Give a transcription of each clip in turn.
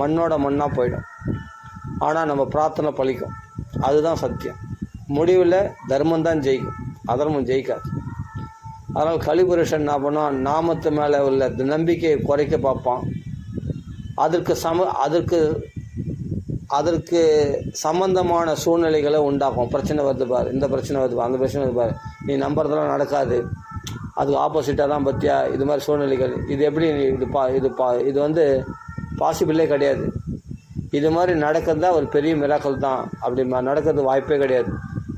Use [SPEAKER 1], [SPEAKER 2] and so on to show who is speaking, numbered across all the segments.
[SPEAKER 1] மண்ணோட மண்ணாக போயிடும். ஆனால் நம்ம பிரார்த்தனை பலிக்கும். அதுதான் சத்தியம். முடிவில் தர்மம் தான் ஜெயிக்கும், அதர்மம் ஜெயிக்காது. அதனால் கலிபுருஷன் என்ன பண்ணுவான், நாமத்து மேலே உள்ள நம்பிக்கையை குறைக்க பார்ப்பான். அதற்கு சம்பந்தமான சூழ்நிலைகளை உண்டாக்கும். பிரச்சனை வருது பார், இந்த பிரச்சனை வருது பார், அந்த பிரச்சனை வருது பார், நீ நம்புறதெல்லாம் நடக்காது, அதுக்கு ஆப்போசிட்டாக தான் பற்றியா, இது மாதிரி சூழ்நிலைகள், இது எப்படி இது வந்து பாசிபிளே கிடையாது, இது மாதிரி நடக்கிறதா ஒரு பெரிய மிராக்கள் தான், அப்படி நடக்கிறது வாய்ப்பே கிடையாது,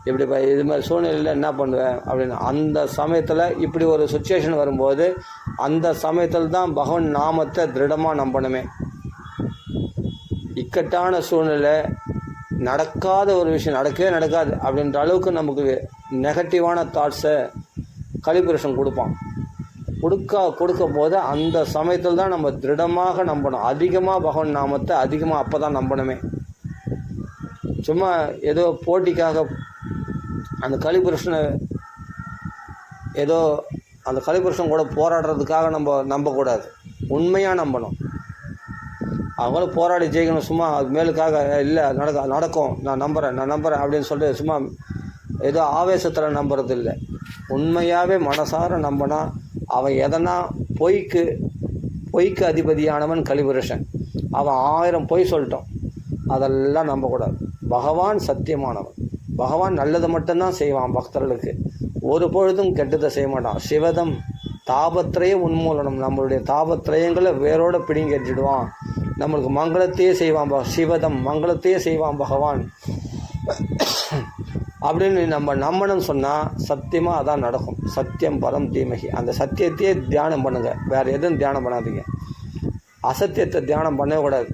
[SPEAKER 1] இப்படி இது மாதிரி சூழ்நிலையில் என்ன பண்ணுவேன் அப்படின்னு. அந்த சமயத்தில் இப்படி ஒரு சுச்சுவேஷன் வரும்போது அந்த சமயத்தில் தான் பகவான் நாமத்தை திருடமாக நம்பணுமே. இக்கட்டான சூழ்நிலை, நடக்காத ஒரு விஷயம், நடக்கவே நடக்காது அப்படின்ற அளவுக்கு நமக்கு நெகட்டிவான தாட்ஸை கலிபுருஷன் கொடுப்பான். கொடுக்கும் போது அந்த சமயத்தில் தான் நம்ம திருடமாக நம்பணும். அதிகமாக பகவான் நாமத்தை அதிகமாக அப்போ தான் நம்பணுமே. சும்மா ஏதோ போட்டிக்காக அந்த கலிபுருஷனை அந்த கலிபுருஷன் கூட போராடுறதுக்காக நம்ம நம்பக்கூடாது. உண்மையாக நம்பணும். அவங்களும் போராடி ஜெயிக்கணும். சும்மா அது மேலுக்காக இல்லை நடக்கும் நான் நம்புகிறேன் அப்படின்னு சொல்லிட்டு சும்மா ஏதோ ஆவேசத்தில் நம்புறது இல்லை. உண்மையாகவே மனசார நம்பினா அவன் எதனா பொய்க்கு அதிபதியானவன் கலிபுருஷன். அவன் 1000 பொய் சொல்லிட்டான், அதெல்லாம் நம்பக்கூடாது. பகவான் சத்தியமானவன். பகவான் நல்லது மட்டும்தான் செய்வான் பக்தர்களுக்கு. ஒரு பொழுதும் கெட்டதை செய்ய மாட்டான். சிவதம் தாபத்திரைய உன்மூலனம், நம்மளுடைய தாபத்திரயங்களை வேரோட பிடிங்கி எறிடுவான். நம்மளுக்கு மங்களத்தையே செய்வான். சிவதம் மங்களத்தையே செய்வான் பகவான் அப்படின்னு நம்ம நம்பணும்னு சொன்னால் சத்தியமாக அதான் நடக்கும். சத்தியம் பரம் தீமகி. அந்த சத்தியத்தையே தியானம் பண்ணுங்கள், வேறு எதுவும் தியானம் பண்ணாதீங்க. அசத்தியத்தை தியானம் பண்ணவே கூடாது.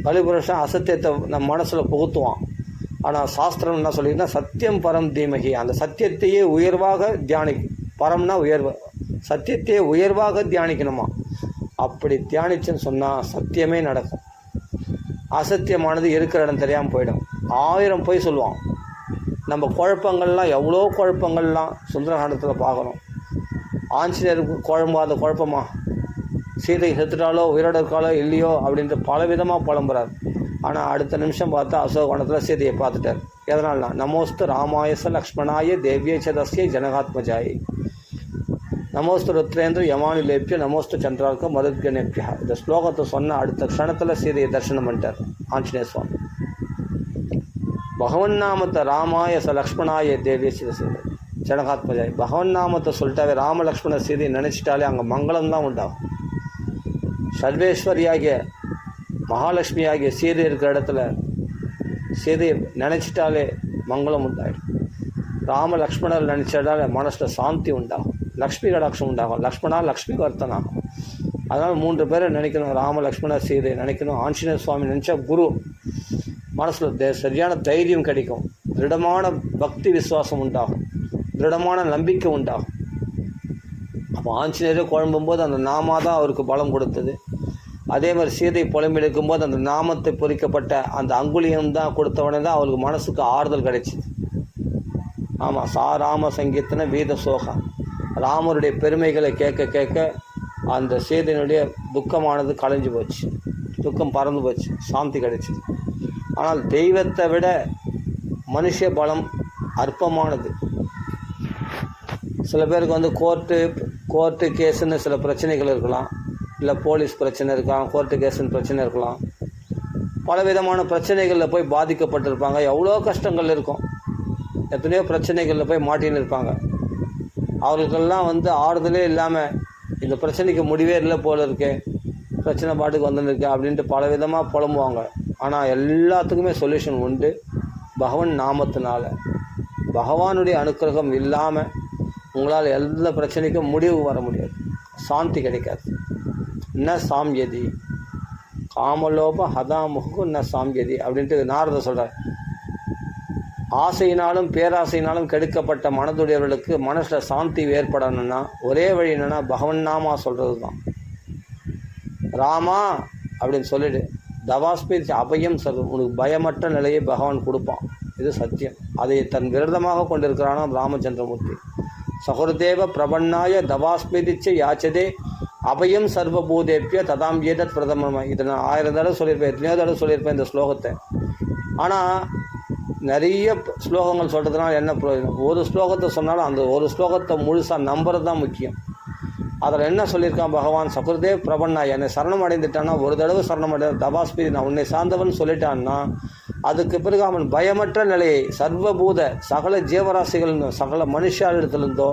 [SPEAKER 1] கலிபுருஷன் அசத்தியத்தை நம்ம மனசில் புகுத்துவான். ஆனால் சாஸ்திரம் என்ன சொல்லியிருந்தா சத்தியம் பரம் தீமகி, அந்த சத்தியத்தையே உயர்வாக பரம்னா உயர்வு, சத்தியத்தையே உயர்வாக தியானிக்கணுமா. அப்படி தியானிச்சுன்னு சொன்னால் சத்தியமே நடக்கும். அசத்தியமானது இருக்கிற இடம் தெரியாமல் போயிடும். 1000 பொய் சொல்லுவான். நம்ம குழப்பங்கள்லாம் எவ்வளோ குழப்பங்கள்லாம் சுந்தரகாண்டத்தில் பார்க்கணும். ஆஞ்சநேயருக்கு குழப்பமா, சீதை செத்துட்டாலோ உயிரோட இருக்காலோ இல்லையோ அப்படின்ட்டு பலவிதமாக புலம்புறார். ஆனால் அடுத்த நிமிஷம் பார்த்தா அசோகவனத்தில் சீதையை பார்த்துட்டார். எதனால்னா நமோஸ்து ராமாயச லக்ஷ்மணாய தேவிய சதஸ்யை ஜனகாத்மஜாயி நமோஸ்து ருத்ரேந்திர யமானுலேப்பிய நமோஸ்து சந்திரார்க்க மருத்கணேப்பியா. இந்த ஸ்லோகத்தை சொன்ன அடுத்த க்ஷணத்தில் சீதையை தரிசனம் பண்ணிட்டார் ஆஞ்சநேய சுவாமி. பகவன் நாமத்தை ராமாயச லக்ஷ்மணாய தேவிய சதஸ்யை ஜனகாத்மஜாயி, பகவன் நாமத்தை சொல்லிட்டாவே ராம லக்ஷ்மண சீதையை நினச்சிட்டாலே அங்கே மங்களம்தான் உண்டாகும். சர்வேஸ்வரியாகிய மகாலட்சுமியாகிய சீதை இருக்கிற இடத்துல சீதையை நினச்சிட்டாலே மங்களம் உண்டாயிடும். ராம லக்ஷ்மணர் நினச்சிட்டாலே மனசில் சாந்தி உண்டாகும், லக்ஷ்மி கடாட்சம் உண்டாகும். லக்ஷ்மணா லக்ஷ்மி வர்த்தனாகும். அதனால் 3 பேரை நினைக்கணும். ராம லக்ஷ்மண சீதை நினைக்கணும். ஆஞ்சநேய சுவாமி நினச்சா குரு மனசில் சரியான தைரியம் கிடைக்கும். திருடமான பக்தி விசுவாசம் உண்டாகும், திருடமான நம்பிக்கை உண்டாகும். அப்போ ஆஞ்சநேயரை குழம்பும்போது அந்த நாமா தான் அவருக்கு பலம் கொடுத்தது. அதே மாதிரி சீதை புலம்பெடுக்கும் போது அந்த நாமத்தை பொறிக்கப்பட்ட அந்த அங்குலியம் தான் கொடுத்தவனே தான் அவருக்கு மனசுக்கு ஆறுதல் கிடைச்சிது. ஆமாம், சாராம சங்கீத்தன வீத சோகா. ராமருடைய பெருமைகளை கேட்க கேட்க அந்த சீதையினுடைய துக்கமானது கலைஞ்சு போச்சு, துக்கம் பறந்து போச்சு, சாந்தி கிடைச்சிது. ஆனால் தெய்வத்தை விட மனுஷ பலம் அற்பமானது. சில பேருக்கு வந்து கோர்ட்டு கேஸுன்னு சில பிரச்சனைகள் இருக்கலாம், இல்லை போலீஸ் பிரச்சனை இருக்கலாம், கோர்ட்டு கேஸுன்னு பிரச்சனை இருக்கலாம். பலவிதமான பிரச்சனைகளில் போய் பாதிக்கப்பட்டிருப்பாங்க. எவ்வளோ கஷ்டங்கள் இருக்கும், எத்தனையோ பிரச்சனைகளில் போய் மாட்டின்னு இருப்பாங்க. அவர்களுக்கெல்லாம் வந்து ஆறுதலே இல்லாமல் இந்த பிரச்சனைக்கு முடிவே இல்லை போல இருக்கே, பிரச்சனை பாட்டுக்கு வந்துருக்கு அப்படின்ட்டு பலவிதமாக புலம்புவாங்க. ஆனால் எல்லாத்துக்குமே சொல்யூஷன் உண்டு. பகவான் நாமத்தினால பகவானுடைய அனுக்கிரகம் இல்லாமல் உங்களால் எந்த பிரச்சனைக்கும் முடிவு வர முடியாது, சாந்தி கிடைக்காது. ந சாம்யதி காமலோப ஹதாமுகு ந சாம்யதி அப்படின்ட்டு நாரதர் சொல்கிறார். ஆசையினாலும் பேராசையினாலும் கெடுக்கப்பட்ட மனதுடையவர்களுக்கு மனசில் சாந்தி ஏற்படணும்னா ஒரே வழி என்னென்னா பகவன் நாமா சொல்கிறது தான். ராமா அப்படின்னு சொல்லிடு, தவாஸ்பி அபயம் சர்வம், உனக்கு பயமற்ற நிலையை பகவான் கொடுப்பான். இது சத்தியம். அதை தன் விரதமாக கொண்டிருக்கிறானா ராமச்சந்திரமூர்த்தி. சகுருதேவ பிரபன்னாய தவாஸ்மிதிச்ச யாச்சதே அபயம் சர்வபூதேப்பிய ததாம் ஏதத் பிரதம. இதை நான் 1000 தடவை சொல்லியிருப்பேன், எத்தனையோ தடவை சொல்லியிருப்பேன் இந்த ஸ்லோகத்தை. ஆனால் நிறைய ஸ்லோகங்கள் சொல்கிறதுனால என்ன பிரயோஜனம்? ஒரு ஸ்லோகத்தை சொன்னாலும் அந்த ஒரு ஸ்லோகத்தை முழுசாக நம்புறது தான் முக்கியம். அதில் என்ன சொல்லியிருக்கான் பகவான்? சகுருதேவ் பிரபன்னா, என்னை சரணம் அடைந்துட்டான்னா, ஒரு தடவை சரணம் அடைந்த தபாஸ்பீதி நான் உன்னை சார்ந்தவன் சொல்லிட்டான்னா, அதுக்கு பிறகு அவன் பயமற்ற நிலையை சர்வபூத சகல ஜீவராசிகள், சகல மனுஷாளிடத்திலிருந்தோ,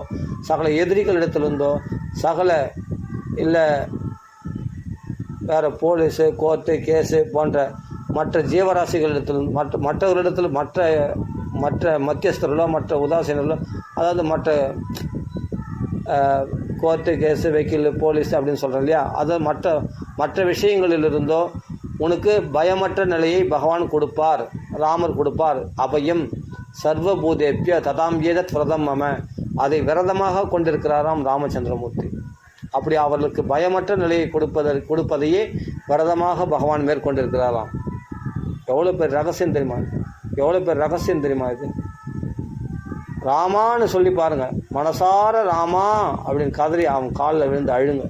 [SPEAKER 1] சகல எதிரிகளிடத்திலிருந்தோ, சகல இல்லை வேறு போலீஸு கோர்ட்டு கேஸு போன்ற மற்ற ஜீவராசிகளிடத்திலும் மற்றவர்களிடத்தில் மற்ற மத்தியஸ்தர்களோ மற்ற உதாசீனர்களோ, அதாவது மற்ற கோர்ட்டு கேஸு வக்கீல் போலீஸ் அப்படின்னு சொல்கிறோம் இல்லையா, அது மற்ற விஷயங்களிலிருந்தோ உனக்கு பயமற்ற நிலையை பகவான் கொடுப்பார், ராமர் கொடுப்பார். அபயம் சர்வபூதேப்பிய ததாம் ஏதத் விரதம் மம, அதை விரதமாக கொண்டிருக்கிறாராம் ராமச்சந்திரமூர்த்தி. அப்படி அவர்களுக்கு பயமற்ற நிலையை கொடுப்பதையே விரதமாக பகவான் மேற்கொண்டிருக்கிறாராம். எவ்வளோ பேர் ரகசியம் தெரியுமா? எவ்வளோ பேர் ரகசியம் தெரியுமா? இது ராமான்னு சொல்லி பாருங்கள், மனசார ராமா அப்படின்னு கதறி அவன் காலில் விழுந்து அழுங்க.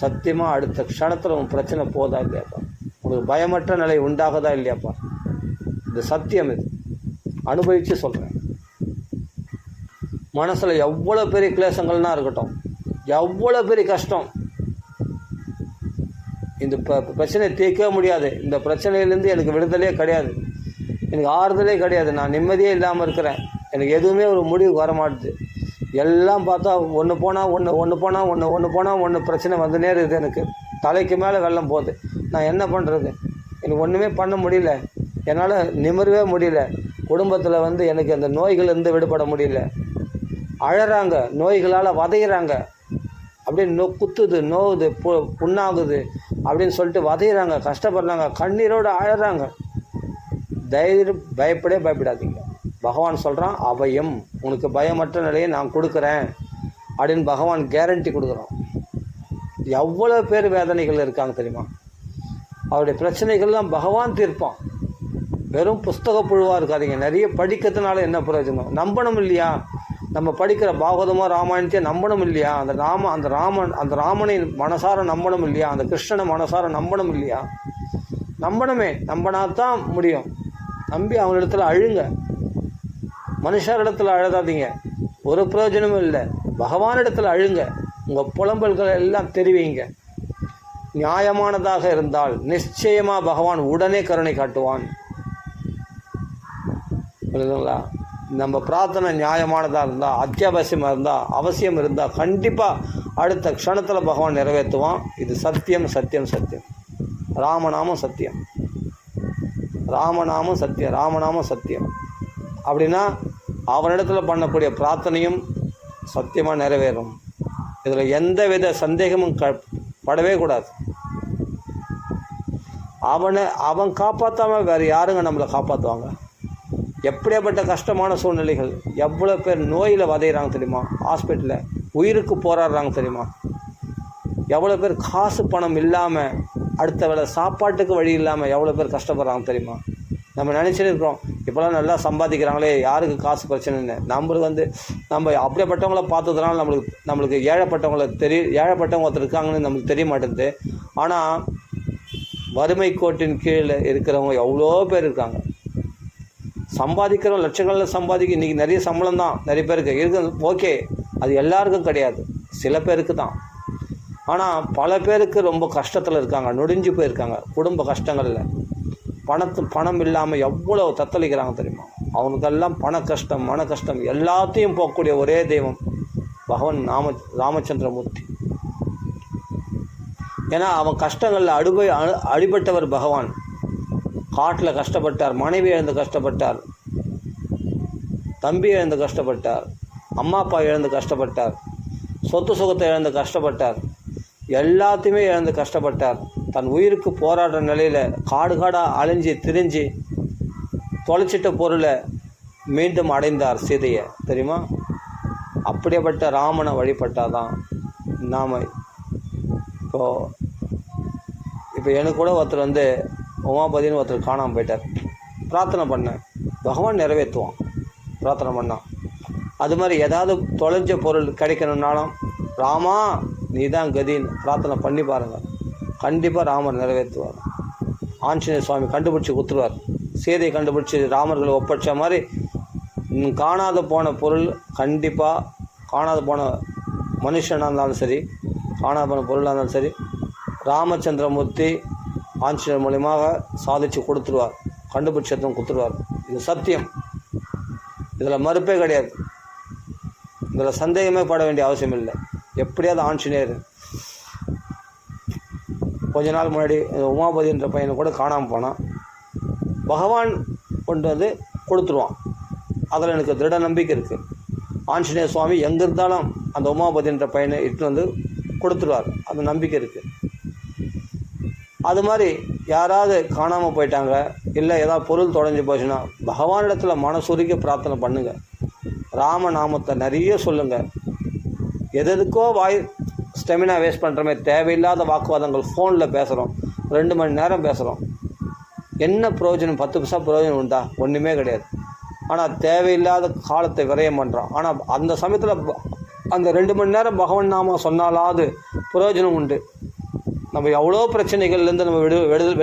[SPEAKER 1] சத்தியமாக அடுத்த க்ஷணத்தில் உன் பிரச்சனை போதா இல்லையாப்பா, உங்களுக்கு பயமற்ற நிலை உண்டாகதா இல்லையாப்பா. இது சத்தியம், இது அனுபவித்து சொல்கிறேன். மனசில் எவ்வளோ பெரிய கிளேசங்கள்னா இருக்கட்டும், எவ்வளோ பெரிய கஷ்டம், இந்த பிரச்சனையை தீர்க்கவே முடியாது, இந்த பிரச்சனையிலேருந்து எனக்கு விடுதலையே கிடையாது, எனக்கு ஆறுதலே கிடையாது, நான் நிம்மதியே இல்லாமல் இருக்கிறேன், எனக்கு எதுவுமே ஒரு முடிவுக்கு வர மாட்டுது, எல்லாம் பார்த்தா ஒன்று போனால் ஒன்று பிரச்சனை வந்துனே இருக்குது, எனக்கு தலைக்கு மேலே வெள்ளம் போகுது, நான் என்ன பண்ணுறது? எனக்கு ஒன்றுமே பண்ண முடியல, என்னால் நிமிரவே முடியல, குடும்பத்தில் எனக்கு அந்த நோய்களிலிருந்து விடுபட முடியல, அழறாங்க, நோய்களால் வதைகிறாங்க, அப்படியே குத்துது, நோவுது, புண்ணாகுது அப்படின்னு சொல்லிட்டு வதைகிறாங்க, கஷ்டப்படுறாங்க, கண்ணீரோடு அழறாங்க. தைரியம் பயப்படாதீங்க. பகவான் சொல்கிறான், அபயம், உனக்கு பயமற்ற நிலையை நான் கொடுக்குறேன் அப்படின்னு பகவான் கேரண்டி கொடுக்குறான். எவ்வளோ பேர் வேதனைகள் இருக்காங்க தெரியுமா? அவருடைய பிரச்சனைகள்லாம் பகவான் தீர்ப்பான். வெறும் புஸ்தக புழுவாக இருக்காதீங்க. நிறைய படிக்கிறதுனால என்ன பிரயோஜனம்? நம்பணும் இல்லையா? நம்ம படிக்கிற பாகவதமோ ராமாயணத்தையே நம்பணும் இல்லையா? அந்த ராமனை மனசார நம்பணும் இல்லையா? அந்த கிருஷ்ணனை மனசார நம்பணும் இல்லையா? நம்பணுமே, நம்பினாத்தான் முடியும். நம்பி அவனிடத்துல அழுங்க, மனுஷரிடத்தில் அழுதாதீங்க, ஒரு பிரயோஜனமும் இல்லை. பகவானிடத்தில் அழுங்க, உங்கள் புலம்பல்களை எல்லாம் தெரிவிங்க. நியாயமானதாக இருந்தால் நிச்சயமாக பகவான் உடனே கருணை காட்டுவான். புரியுதுங்களா? நம்ம பிரார்த்தனை நியாயமானதாக இருந்தால், அத்தியாவசியமாக இருந்தால், அவசியம் இருந்தால் கண்டிப்பாக அடுத்த க்ஷணத்தில் பகவான் நிறைவேற்றுவான். இது சத்தியம் சத்தியம் சத்தியம். ராமநாமம் சத்தியம், ராமநாமம் சத்தியம், ராமநாமம் சத்தியம். அப்படின்னா அவனிடத்தில் பண்ணக்கூடிய பிரார்த்தனையும் சத்தியமாக நிறைவேறும். இதில் எந்த வித சந்தேகமும் படவே கூடாது. அவன் காப்பாற்றாமல் வேறு யாருங்க நம்மளை காப்பாற்றுவாங்க? எப்படியாப்பட்ட கஷ்டமான சூழ்நிலைகள், எவ்வளோ பேர் நோயில் வதைகிறாங்க தெரியுமா? ஹாஸ்பிட்டலில் உயிருக்கு போராடுறாங்க தெரியுமா? எவ்வளோ பேர் காசு பணம் இல்லாமல், அடுத்த வேளை சாப்பாட்டுக்கு வழி இல்லாமல் எவ்வளோ பேர் கஷ்டப்படுறாங்க தெரியுமா? நம்ம நினச்சிட்டு இருக்கிறோம், இப்போலாம் நல்லா சம்பாதிக்கிறாங்களே, யாருக்கு காசு பிரச்சனைன்னு. நம்ம அப்படியேப்பட்டவங்கள பார்த்ததுனால நம்மளுக்கு ஏழைப்பட்டவங்க ஒருத்தர் இருக்காங்கன்னு நமக்கு தெரிய மாட்டேங்குது. ஆனால் வறுமை கோட்டின் கீழே இருக்கிறவங்க எவ்வளோ பேர் இருக்காங்க. சம்பாதிக்கிறோம், லட்சங்களில் சம்பாதிக்க இன்றைக்கி நிறைய சம்பளம் தான் நிறைய பேருக்கு இருக்குது. ஓகே, அது எல்லாருக்கும் கிடையாது, சில பேருக்கு தான். ஆனால் பல பேருக்கு ரொம்ப கஷ்டத்தில் இருக்காங்க, நொடிஞ்சு போயிருக்காங்க குடும்ப கஷ்டங்களில். பணம் இல்லாமல் எவ்வளோ தத்தளிக்கிறாங்க தெரியுமா? அவனுக்கெல்லாம் பண கஷ்டம், மன கஷ்டம் எல்லாத்தையும் போகக்கூடிய ஒரே தெய்வம் பகவான் ராமச்சந்திரமூர்த்தி. ஏன்னா அவன் கஷ்டங்களில் அடிபட்டவர் பகவான். காட்டில் கஷ்டப்பட்டார், மனைவி இழந்து கஷ்டப்பட்டார், தம்பி இழந்து கஷ்டப்பட்டார், அம்மா அப்பா இழந்து கஷ்டப்பட்டார், சொத்து சுகத்தை இழந்து கஷ்டப்பட்டார், எல்லாத்தையுமே இழந்து கஷ்டப்பட்டார். தன் உயிருக்கு போராடுற நிலையில் காடாக அலைஞ்சி திரிஞ்சு தொலைச்சிட்ட பொருளை மீண்டும் அடைந்தார் சீதையை, தெரியுமா? அப்படியேப்பட்ட ராமனை வழிபட்டாதான் நாம் இப்போ எனக்கு கூட ஒருத்தர் உமாபதினு ஒருத்தர் காணாமல் போயிட்டார். பிரார்த்தனை பண்ணேன், பகவான் நிறைவேற்றுவான் பிரார்த்தனை பண்ணான். அது மாதிரி ஏதாவது தொலைஞ்ச பொருள் கிடைக்கணுன்னாலும், ராமா நீ தான் கதின்னு பிரார்த்தனை பண்ணி பாருங்கள், கண்டிப்பாக ராமர் நிறைவேற்றுவார். ஆஞ்சநேய சுவாமி கண்டுபிடிச்சி கொடுத்துருவார். சீதையை கண்டுபிடிச்சி ராமர்களை ஒப்படைச்ச மாதிரி காணாத போன பொருள், கண்டிப்பாக காணாத போன மனுஷனாக இருந்தாலும் சரி, காணாத போன பொருளாக இருந்தாலும் சரி, ராமச்சந்திரமூர்த்தி ஆஞ்சநேயர் மூலியமாக சாதித்து கொடுத்துருவார், கண்டுபிடிச்சதும் கொடுத்துருவார். இது சத்தியம், இதில் மறுப்பே கிடையாது, இதில் சந்தேகமே பட வேண்டிய அவசியம் இல்லை. எப்படியாவது ஆஞ்சநேயர் கொஞ்ச நாள் முன்னாடி உமாபதின்ற பையனை கூட காணாமல் போனான், பகவான் கொண்டு வந்து கொடுத்துருவான். அதில் எனக்கு திருட நம்பிக்கை இருக்குது. ஆஞ்சநேய சுவாமி எங்கே இருந்தாலும் அந்த உமாபதின்ற பையனை இட்டு வந்து கொடுத்துருவார், அந்த நம்பிக்கை இருக்குது. அது மாதிரி யாராவது காணாமல் போயிட்டாங்க, இல்லை ஏதாவது பொருள் தொலைஞ்சி போச்சுன்னா பகவானிடத்தில் மனசுருகி பிரார்த்தனை பண்ணுங்கள். ராமநாமத்தை நிறைய சொல்லுங்கள். எதுக்கோ வாய் ஸ்டெமினா வேஸ்ட் பண்ணுறமே, தேவையில்லாத வாக்குவாதங்கள். ஃபோனில் பேசுகிறோம், 2 மணி நேரம் பேசுகிறோம், என்ன பிரயோஜனம்? 10 பைசா பிரயோஜனம் உண்டா? ஒன்றுமே கிடையாது. ஆனால் தேவையில்லாத காலத்தை விரயம் பண்ணுறோம். ஆனால் அந்த சமயத்தில் அந்த 2 மணி நேரம் பகவான் நாம சொன்னாலாவது பிரயோஜனம் உண்டு. நம்ம எவ்வளோ பிரச்சனைகள்லேருந்து நம்ம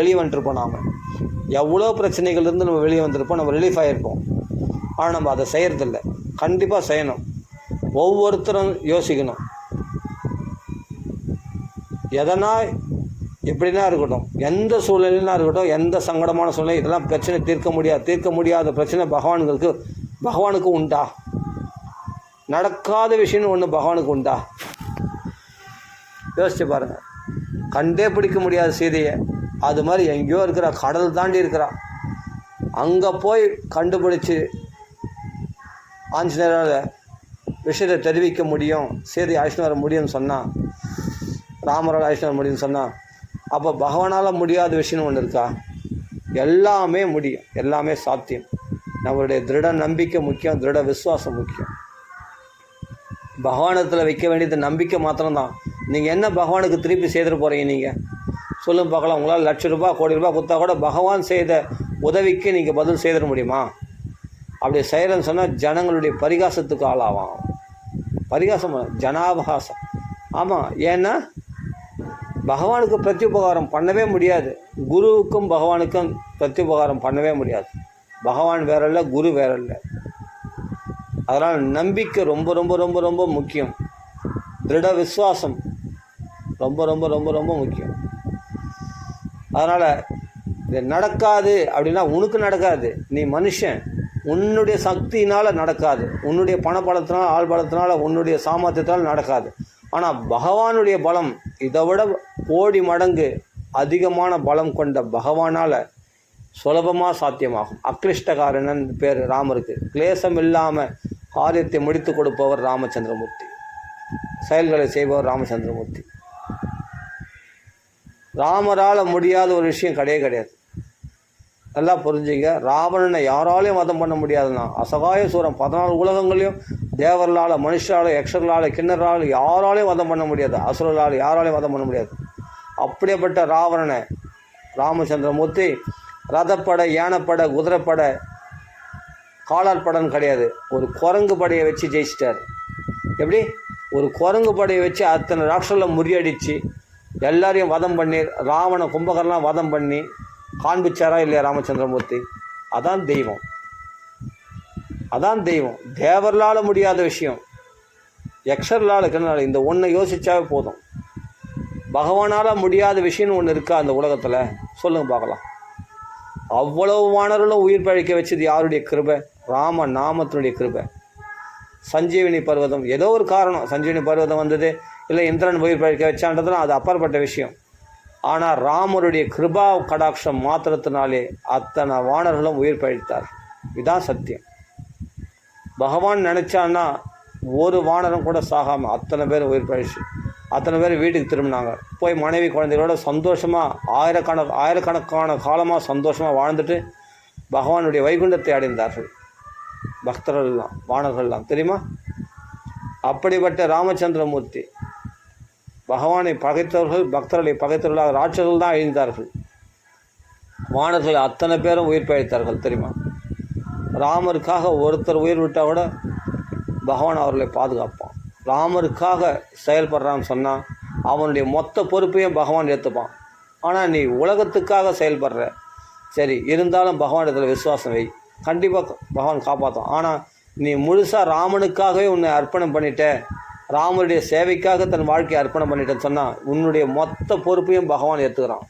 [SPEAKER 1] வெளியே வந்துருப்போம். நாம் எவ்வளோ பிரச்சனைகள்லேருந்து நம்ம வெளியே வந்திருப்போம், நம்ம ரிலீஃப் ஆகிருப்போம். ஆனால் நம்ம அதை செய்கிறதில்ல. கண்டிப்பாக செய்யணும். ஒவ்வொருத்தரும் யோசிக்கணும். எதனா எப்படின்னா இருக்கட்டும், எந்த சூழ்நிலைனா இருக்கட்டும், எந்த சங்கடமான சூழ்நிலை, இதெல்லாம் பிரச்சனை தீர்க்க முடியாத பிரச்சனை பகவானுக்கு உண்டா? நடக்காத விஷயம்னு ஒன்று பகவானுக்கு உண்டா? யோசிச்சு பாருங்கள். கண்டே பிடிக்க முடியாத சீதையை, அது மாதிரி எங்கேயோ இருக்கிறா, கடல் தாண்டி இருக்கிறா, அங்கே போய் கண்டுபிடிச்சி ஆஞ்சநேயரால் விஷயத்தை தெரிவிக்க முடியும், சீதை அழைச்சிட்டு வர முடியும்னு சொன்னால், ராமரால் அழைச்சிட்டு வர முடியும்னு சொன்னால், அப்போ பகவானால் முடியாத விஷயம்னு ஒன்று இருக்கா? எல்லாமே முடியும், எல்லாமே சாத்தியம். நம்மளுடைய திருட நம்பிக்கை முக்கியம், திருட விசுவாசம் முக்கியம். பகவானத்தில் வைக்க வேண்டியது நம்பிக்கை மாத்திரம்தான். நீங்கள் என்ன பகவானுக்கு திருப்பி செய்துட்டு போகிறீங்க? நீங்கள் சொல்லும் பார்க்கலாம். உங்களால் ₹1,00,000 கோடி ரூபாய் கொடுத்தா கூட பகவான் செய்த உதவிக்கு நீங்கள் பதில் செய்திட முடியுமா? அப்படி செய்கிறேன்னு சொன்னால் ஜனங்களுடைய பரிகாசத்துக்கு ஆளாகும். பரிகாசம், ஜனாபகாசம். ஆமாம், ஏன்னா பகவானுக்கு பிரத்யுபகாரம் பண்ணவே முடியாது. குருவுக்கும் பகவானுக்கும் பிரத்யுபகாரம் பண்ணவே முடியாது. பகவான் வேற இல்லை, குரு வேற இல்லை. அதனால் நம்பிக்கை ரொம்ப ரொம்ப ரொம்ப ரொம்ப முக்கியம். திருட விசுவாசம் ரொம்ப ரொம்ப ரொம்ப ரொம்ப முக்கியம். அதனால் இது நடக்காது அப்படின்னா உனக்கு நடக்காது. நீ மனுஷன், உன்னுடைய சக்தியினால் நடக்காது, உன்னுடைய பணபலத்தினால், ஆள் பலத்தினால், உன்னுடைய சாமர்த்தியத்தினால் நடக்காது. ஆனால் பகவானுடைய பலம் இதை விட கோடி மடங்கு அதிகமான பலம் கொண்ட பகவானால் சுலபமாக சாத்தியமாகும். அக்லிஷ்டகாரன் பேர் ராமருக்கு. கிளேசம் இல்லாமல் காரியத்தை முடித்து கொடுப்பவர் ராமச்சந்திரமூர்த்தி, செயல்களை செய்பவர் ராமச்சந்திரமூர்த்தி. ராமரால் முடியாத ஒரு விஷயம் கிடையாது. நல்லா புரிஞ்சுங்க. ராவணனை யாராலையும் வதம் பண்ண முடியாதுன்னா, அசகாய சூரம் 14 உலகங்களையும் தேவர்களால், மனுஷரால், யக்ஷர்களால், கிண்ணறால் யாராலையும் வதம் பண்ண முடியாது. அசுரர்களால் யாராலையும் வதம் பண்ண முடியாது. அப்படிப்பட்ட ராவணனை ராமச்சந்திரமூர்த்தி ரதப்படை, யானைப்படை, குதிரைப்படை, காலாட்படைன்னு கிடையாது, ஒரு குரங்கு படையை வச்சு ஜெயிச்சிட்டார். எப்படி? ஒரு குரங்கு படையை வச்சு அத்தனை ராட்சஸை முறியடித்து எல்லாரையும் வதம் பண்ணி, ராவண கும்பகர்லாம் வதம் பண்ணி காண்பிச்சாரா இல்லையா ராமச்சந்திரமூர்த்தி? அதான் தெய்வம், அதான் தெய்வம். தேவர்களால் முடியாத விஷயம், யக்ஷர்களால், கிணறால், இந்த ஒன்றை யோசித்தாவே போதும். பகவானால் முடியாத விஷயம்னு ஒன்று இருக்கா அந்த உலகத்தில்? சொல்லுங்கள் பார்க்கலாம். அவ்வளவு வானர்களும் உயிர் பழைக்க வச்சது யாருடைய கிருபை? ராம நாமத்தினுடைய கிருபை. சஞ்சீவினி பர்வதம் ஏதோ ஒரு காரணம், சஞ்சீவினி பர்வதம் வந்தது, இல்லை இந்திரன் உயிர் பழைக்க வச்சான்றதுலாம் அது அப்பாற்பட்ட விஷயம். ஆனால் ராமருடைய கிருபா கடாட்சம் மாத்திரத்தினாலே அத்தனை வானர்களும் உயிர் பழித்தார். இதுதான் சத்தியம். பகவான் நினச்சான்னா ஒரு வானரும் கூட சாகாமல் அத்தனை பேர் உயிர் பழிச்சு அத்தனை பேர் வீட்டுக்கு திரும்பினாங்க. போய் மனைவி குழந்தைகளோட சந்தோஷமாக ஆயிரக்கணக்கான காலமாக சந்தோஷமாக வாழ்ந்துட்டு பகவானுடைய வைகுண்டத்தை அடைந்தார்கள் பக்தர்கள்லாம், வானர்கள்லாம். தெரியுமா? அப்படிப்பட்ட ராமச்சந்திரமூர்த்தி பகவானை பகைத்தவர்கள், பக்தர்களை பகைத்தவர்களாக ராட்சர்கள் தான் அழிந்தார்கள். வானர்கள் அத்தனை பேரும் உயிர் பழித்தார்கள். தெரியுமா? ராமருக்காக ஒருத்தர் உயிர் விட்டால் கூட பகவான் அவர்களை பாதுகாப்பான். ராமருக்காக செயல்படுறான்னு சொன்னால் அவனுடைய மொத்த பொறுப்பையும் பகவான் ஏற்றுப்பான். ஆனால் நீ உலகத்துக்காக செயல்படுற, சரி இருந்தாலும் பகவானிடத்தில் விசுவாசம் வை, கண்டிப்பாக பகவான் காப்பாற்றும். ஆனால் நீ முழுசாக ராமனுக்காகவே உன்னை அர்ப்பணம் பண்ணிட்ட, ராமனுடைய சேவைக்காக தன் வாழ்க்கையை அர்ப்பணம் பண்ணிட்டேன்னு சொன்னால் உன்னுடைய மொத்த பொறுப்பையும் பகவான் ஏற்றுக்கிறான்.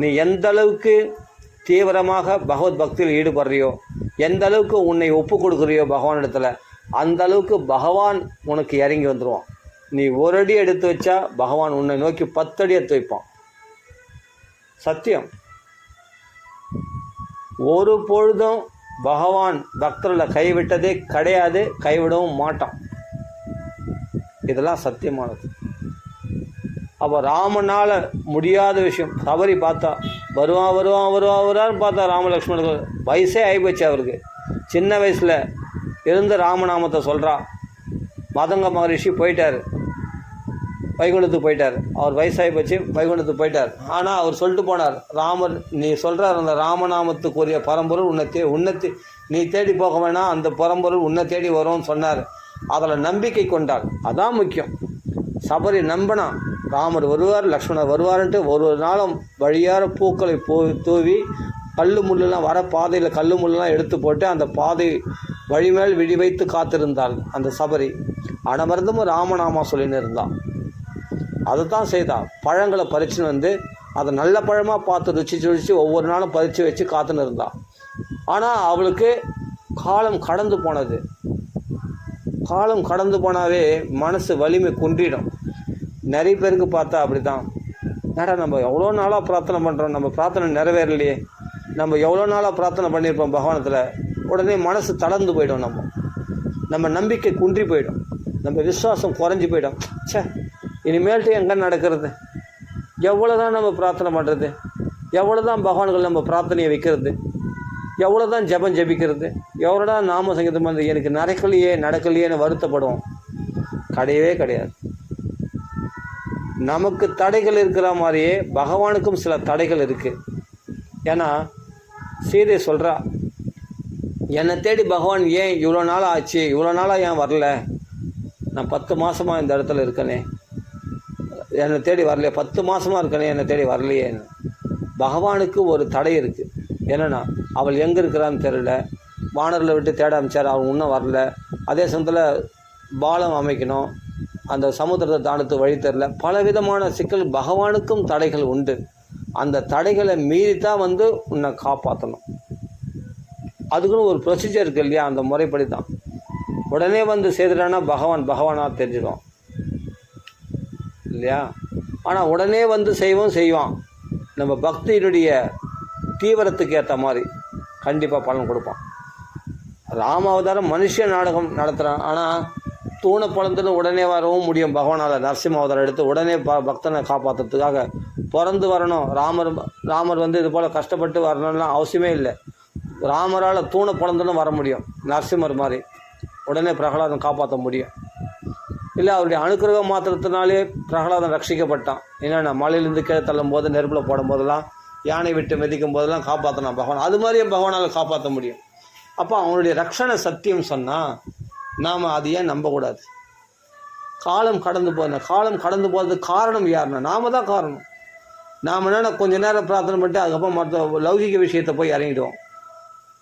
[SPEAKER 1] நீ எந்த அளவுக்கு தீவிரமாக பகவத் பக்தியில் ஈடுபடுறியோ, எந்த அளவுக்கு உன்னை ஒப்பு கொடுக்குறியோ பகவானிடத்தில், அந்த அளவுக்கு பகவான் உனக்கு இறங்கி வந்துடுவான். நீ ஒரு அடி எடுத்து வச்சா பகவான் உன்னை நோக்கி 10 அடி எடுத்து வைப்பான். சத்தியம். ஒரு பொழுதும் பகவான் பக்தர்களை கைவிட்டதே கிடையாது, கைவிடவும் மாட்டான். இதெல்லாம் சத்தியமானது. அப்போ ராமனால் முடியாத விஷயம் சபரி பார்த்தா வருவான்னு பார்த்தா ராமலக்ஷ்மணர்கள் வயசே ஆகிப்போச்சு அவருக்கு. சின்ன வயசில் இருந்து ராமநாமத்தை சொல்கிறா. மதங்க மகரிஷி போயிட்டார், வைகுண்டத்துக்கு போயிட்டார். அவர் வயசாகி போச்சு, வைகுண்டத்துக்கு போயிட்டார். ஆனால் அவர் சொல்லிட்டு போனார், ராமர் நீ சொல்கிறார் அந்த ராமநாமத்துக்குரிய பரம்பொருள் உன்னை நீ தேடி போக வேணாம், அந்த பரம்பொருள் உன்னை தேடி வரும்னு சொன்னார். அதில் நம்பிக்கை கொண்டாள். அதான் முக்கியம். சபரி நம்பினா ராமர் வருவார், லக்ஷ்மணர் வருவார்ன்ட்டு ஒரு நாளும் வழியார பூக்களை தூவி கல் முள்ளெல்லாம் வர பாதையில் கல் முள்ளெல்லாம் எடுத்து போட்டு அந்த பாதை வழிமேல் விழி வைத்து காத்திருந்தாள் அந்த சபரி. அனமர்ந்தமும் ராமநாமா சொல்லின்னு இருந்தாள். அதை தான் செய்தாள். பழங்களை பறிச்சுன்னு வந்து அதை நல்ல பழமாக பார்த்து ருச்சி ஒவ்வொரு நாளும் பறித்து வச்சு காத்துன்னு இருந்தாள். ஆனால் அவளுக்கு காலம் கடந்து போனது. காலம் கடந்து போனாவே மனசு வலிமை குன்றிடும். நிறைய பேருக்கு பார்த்தா அப்படி தான். ஏடா நம்ம எவ்வளோ நாளாக பிரார்த்தனை பண்ணுறோம், நம்ம பிரார்த்தனை நிறைவேறலையே, நம்ம எவ்வளோ நாளாக பிரார்த்தனை பண்ணியிருப்போம் பகவானத்தில், உடனே மனசு தளர்ந்து போயிடும். நம்ம நம்பிக்கை குன்றி போயிடும், நம்ம விசுவாசம் குறைஞ்சி போயிடும். சே இனிமேல்ட்டு எங்கே நடக்கிறது, எவ்வளோ தான் நம்ம பிரார்த்தனை பண்ணுறது, எவ்வளோ தான் பகவான்கள் நம்ம பிரார்த்தனையை வைக்கிறது, எவ்வளோ தான் ஜபம் ஜபிக்கிறது, எவ்வளோ தான் நாம சங்கீதம் வந்து எனக்கு நடக்கலையேன்னு வருத்தப்படுவோம். கிடையவே கிடையாது. நமக்கு தடைகள் இருக்கிற மாதிரியே பகவானுக்கும் சில தடைகள் இருக்குது. ஏன்னா சீதை சொல்கிறா, என்னை தேடி பகவான் ஏன் இவ்வளோ நாளாக ஆச்சு, இவ்வளோ நாளாக ஏன் வரல, நான் 10 மாதமாக இந்த இடத்துல இருக்கனே, என்னை தேடி வரலையே, 10 மாதமாக இருக்கனே, என்னை தேடி வரலையேன்னு. பகவானுக்கு ஒரு தடை இருக்குது. என்னென்னா அவள் எங்கே இருக்கிறான்னு தெரியல, வானரில் விட்டு தேட அமைச்சார், அவன் இன்னும் வரல. அதே சமயத்தில் பாலம் அமைக்கணும், அந்த சமுத்திரத்தை தாண்டத்து வழி தெரில, பலவிதமான சிக்கல். பகவானுக்கும் தடைகள் உண்டு. அந்த தடைகளை மீறித்தான் வந்து உன்னை காப்பாற்றணும். அதுக்குன்னு ஒரு ப்ரொசீஜர் இருக்குது இல்லையா, அந்த முறைப்படி தான். உடனே வந்து செய்துட்டான்னா பகவானாக தெரிஞ்சிடும் இல்லையா. ஆனால் உடனே வந்து செய்வான். நம்ம பக்தியினுடைய தீவிரத்துக்கு ஏற்ற மாதிரி கண்டிப்பாக பலன் கொடுப்பான். ராமாவதாரம் மனுஷ நாடகம் நடத்துகிறான். ஆனால் தூணை பழந்துன்னு உடனே வரவும் முடியும் பகவானால். நரசிம்ம அவதாரம் எடுத்து உடனே பக்தனை காப்பாற்றுறதுக்காக பிறந்து வரணும். ராமர் வந்து இது போல் கஷ்டப்பட்டு வரணும்லாம் அவசியமே இல்லை. ராமரால் தூணை பழந்துன்னு வர முடியும். நரசிம்மர் மாதிரி உடனே பிரகலாதன் காப்பாற்ற முடியும். இல்லை அவருடைய அனுக்கிரகம் மாத்திரத்தினாலே பிரகலாதன் ரட்சிக்கப்பட்டான். என்னென்னா மலையிலேருந்து கீழே தள்ளும் போது, நெருப்பில் போடும் போதெல்லாம், யானை விட்டு மிதிக்கும் போதெல்லாம் காப்பாற்றினான் பகவான். அது மாதிரியே பகவானால் காப்பாற்ற முடியும். அப்போ அவனுடைய ரட்சண சத்தியம் சொன்னால் நாம் அது ஏன் நம்பக்கூடாது? காலம் கடந்து போகிறதுக்கு காரணம் யாருன்னா நாம தான் காரணம். நாம் என்னென்ன கொஞ்ச நேரம் பிரார்த்தனை பண்ணிட்டு அதுக்கப்புறம் மற்ற லௌகிக விஷயத்தை போய் இறங்கிடுவோம்.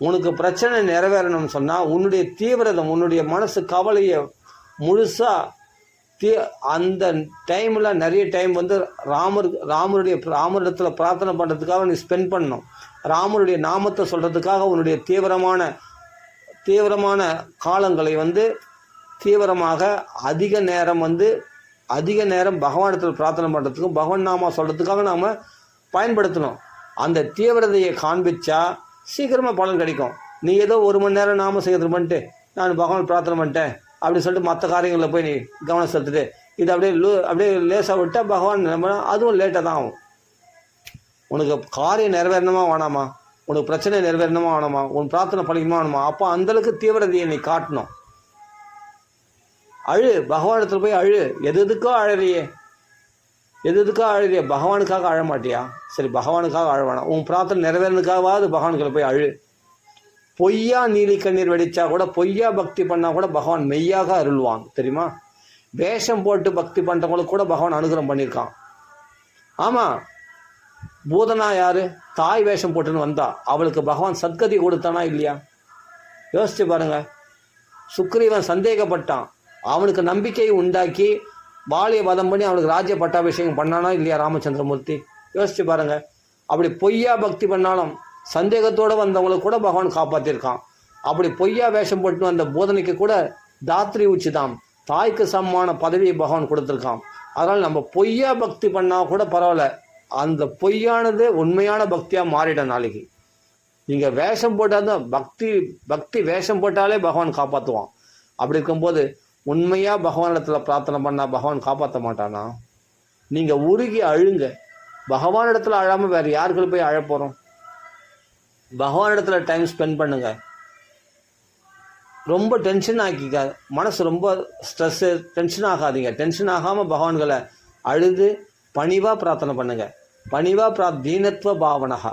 [SPEAKER 1] உனக்கு பிரச்சனை நிறைவேறணும்னு சொன்னால் உன்னுடைய தீவிரதம், உன்னுடைய மனசு கவலையை முழுசாக அந்த டைமில் நிறைய டைம் வந்து ராமரிடத்தில் பிரார்த்தனை பண்ணுறதுக்காக நீ ஸ்பெண்ட் பண்ணணும். ராமருடைய நாமத்தை சொல்கிறதுக்காக உன்னுடைய தீவிரமான காலங்களை வந்து தீவிரமாக அதிக நேரம் பகவானிடத்தில் பிரார்த்தனை பண்ணுறதுக்கும் பகவான் நாம சொல்கிறதுக்காக நாம் பயன்படுத்தணும். அந்த தீவிரதையை காண்பிச்சா சீக்கிரமாக பலன் கிடைக்கும். நீ ஏதோ 1 மணி நேரம் நாம செய்கிறது பண்ணிட்டு நான் பகவான் பிரார்த்தனை பண்ணிட்டேன் அப்படின்னு சொல்லிட்டு மற்ற காரியங்களில் போய் நீ கவனம் செலுத்திட்டு இது அப்படியே லேசாக விட்டால் பகவான் அதுவும் லேட்டாக தான் ஆகும். உனக்கு காரியம் நிறைவேறணுமா வேணாமா, உனக்கு பிரச்சனை நிறைவேறணுமா வேணாமா, உன் பிரார்த்தனை பழிக்குமா வேணுமா, அப்போ அந்தளவுக்கு தீவிரதையை நீ காட்டணும். அழு, பகவானத்தில் போய் அழு. எதுக்கோ அழறியே, பகவானுக்காக அழ மாட்டியா? சரி, பகவானுக்காக அழ வேணாம், உன் பிரார்த்தனை நிறைவேறதுக்காகவாது பகவானுக்குள்ள போய் அழு. பொய்யா நீலி கண்ணீர் வெடிச்சா கூட, பொய்யா பக்தி பண்ணால் கூட பகவான் மெய்யாக அருள்வான் தெரியுமா? வேஷம் போட்டு பக்தி பண்ணுறவங்களுக்கு கூட பகவான் அனுகிரகம் பண்ணியிருக்கான். ஆமாம், பூதனா யாரு? தாய் வேஷம் போட்டுன்னு வந்தா அவளுக்கு பகவான் சத்கதி கொடுத்தானா இல்லையா? யோசிச்சு பாருங்க. சுக்ரீவன் சந்தேகப்பட்டான், அவனுக்கு நம்பிக்கையை உண்டாக்கி வாலியை வதம் பண்ணி அவனுக்கு ராஜ்ய பட்டாபிஷேகம் பண்ணானா இல்லையா ராமச்சந்திரமூர்த்தி? யோசிச்சு பாருங்க. அப்படி பொய்யா பக்தி பண்ணாலும் சந்தேகத்தோடு வந்தவங்களுக்கு கூட பகவான் காப்பாற்றிருக்கான். அப்படி பொய்யா வேஷம் போட்டு வந்த போதனைக்கு கூட தாத்ரி உச்சிதாம், தாய்க்கு சமமான பதவியை பகவான் கொடுத்துருக்கான். அதனால் நம்ம பொய்யா பக்தி பண்ணால் கூட பரவாயில்ல, அந்த பொய்யானது உண்மையான பக்தியாக மாறிடும் நாளைக்கு. நீங்கள் வேஷம் போட்டால் தான் பக்தி வேஷம் போட்டாலே பகவான் காப்பாற்றுவான். அப்படி இருக்கும்போது உண்மையாக பகவானிடத்தில் பிரார்த்தனை பண்ணால் பகவான் காப்பாற்ற மாட்டானா? நீங்கள் உருகி அழுங்க. பகவானிடத்தில் அழாமல் வேறு யாருக்கு போய் அழ போகிறோம்? பகவானிடத்தில் டைம் ஸ்பெண்ட் பண்ணுங்க. ரொம்ப டென்ஷன் ஆக்கிக்க, மனசு ரொம்ப ஸ்ட்ரெஸ்ஸு, டென்ஷன் ஆகாதீங்க. டென்ஷன் ஆகாமல் பகவான்களை அழுது பணிவாக பிரார்த்தனை பண்ணுங்க. பணிவாக தீனத்துவ பாவனகா,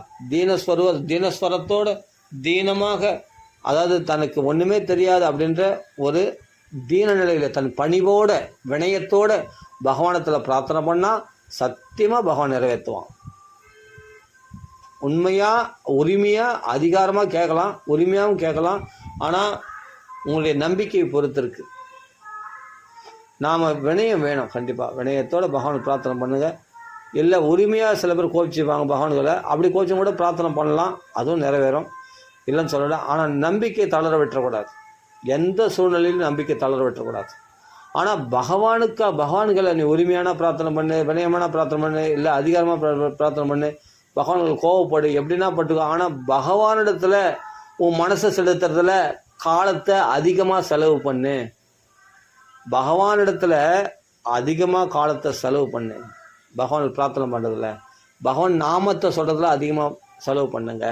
[SPEAKER 1] தீனஸ்வரத்தோடு தீனமாக, அதாவது தனக்கு ஒன்றுமே தெரியாது அப்படின்ற ஒரு தீன நிலையில் தன் பணிவோட வினயத்தோட பகவானத்தில் பிரார்த்தனை பண்ணால் சத்தியமாக பகவான் நிறைவேற்றுவான். உண்மையாக உரிமையாக அதிகாரமாக கேட்கலாம், உரிமையாகவும் கேட்கலாம். ஆனால் உங்களுடைய நம்பிக்கையை பொறுத்து இருக்கு. நாம் வினயம் வேணும், கண்டிப்பாக வினயத்தோடு பகவான் பிரார்த்தனை பண்ணுங்க. இல்லை உரிமையாக சில பேர் கோபிச்சுப்பாங்க பகவான்களை, அப்படி கோபிச்சும் கூட பிரார்த்தனை பண்ணலாம், அதுவும் நிறைவேறும், இல்லைன்னு சொல்லல. ஆனால் நம்பிக்கை தளர விட்டுறக்கூடாது, எந்த சூழ்நிலையிலும் நம்பிக்கை தளர விட்டுறக்கூடாது. ஆனால் பகவான்களை நீ உரிமையான பிரார்த்தனை பண்ணு, வினயமான பிரார்த்தனை பண்ணு, இல்லை அதிகாரமாக பிரார்த்தனை பண்ணு, பகவான்கள் கோவப்படு, எப்படின்னா பட்டுக்கோ. ஆனால் பகவானிடத்தில் உன் மனசை செலுத்துறதுல காலத்தை அதிகமாக செலவு பண்ணு. பகவானிடத்தில் அதிகமாக காலத்தை செலவு பண்ணு. பகவான் பிரார்த்தனை பண்ணுறதுல, பகவான் நாமத்தை சொல்கிறதுல அதிகமாக செலவு பண்ணுங்க.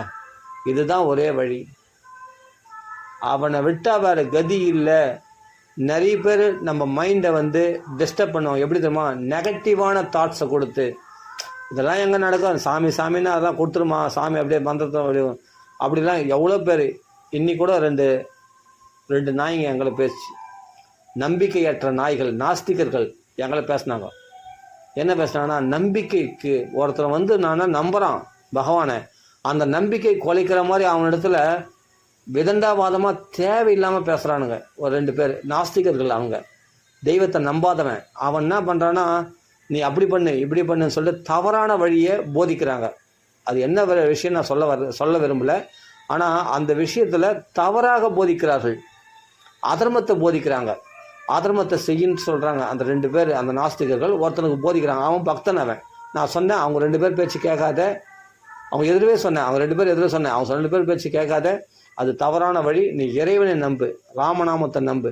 [SPEAKER 1] இதுதான் ஒரே வழி. அவனை விட்டால் வேறு கதி இல்லை. நிறைய பேர் நம்ம மைண்டை டிஸ்டர்ப் பண்ணுவோம். எப்படி தெரியுமா? நெகட்டிவான தாட்ஸை கொடுத்து, இதெல்லாம் எங்கே நடக்கும், சாமின்னா அதெல்லாம் கொடுத்துருமா, சாமி அப்படியே மந்திரத்தை வடிவம் அப்படிலாம் எவ்வளோ பேர். இன்னி கூட ரெண்டு நாய்ங்க எங்களை பேசி, நம்பிக்கையற்ற நாய்கள், நாஸ்திகர்கள் எங்களை பேசினாங்க. என்ன பேசினாங்கன்னா, நம்பிக்கைக்கு ஒருத்தர் நான் நம்புகிறான் பகவானை, அந்த நம்பிக்கை குலைக்கிற மாதிரி அவனிடத்துல விதண்டாவாதமாக தேவையில்லாமல் பேசுகிறானுங்க. ஒரு 2 பேர் நாஸ்திகர்கள். அவங்க தெய்வத்தை நம்பாதவன். அவன் என்ன பண்ணுறான்னா, நீ அப்படி பண்ணு இப்படி பண்ணுன்னு சொல்லிட்டு தவறான வழியை போதிக்கிறாங்க. அது என்ன விஷயம் நான் சொல்ல விரும்பலை. ஆனால் அந்த விஷயத்தில் தவறாக போதிக்கிறார்கள். அதர்மத்தை போதிக்கிறாங்க. அதர்மத்தை செய்யின்னு சொல்கிறாங்க அந்த 2 பேர், அந்த நாஸ்திகர்கள். ஒருத்தனுக்கு போதிக்கிறாங்க, அவன் பக்தன். அவன் நான் சொன்னேன், அவங்க 2 பேர் பேச்சு கேட்காத, அவங்க எதிரவே சொன்னேன், அவங்க 2 பேர் எதிரே சொன்னேன், அவங்க 2 பேர் பேச்சு கேட்காத, அது தவறான வழி. நீ இறைவனை நம்பு, ராமநாமத்தை நம்பு,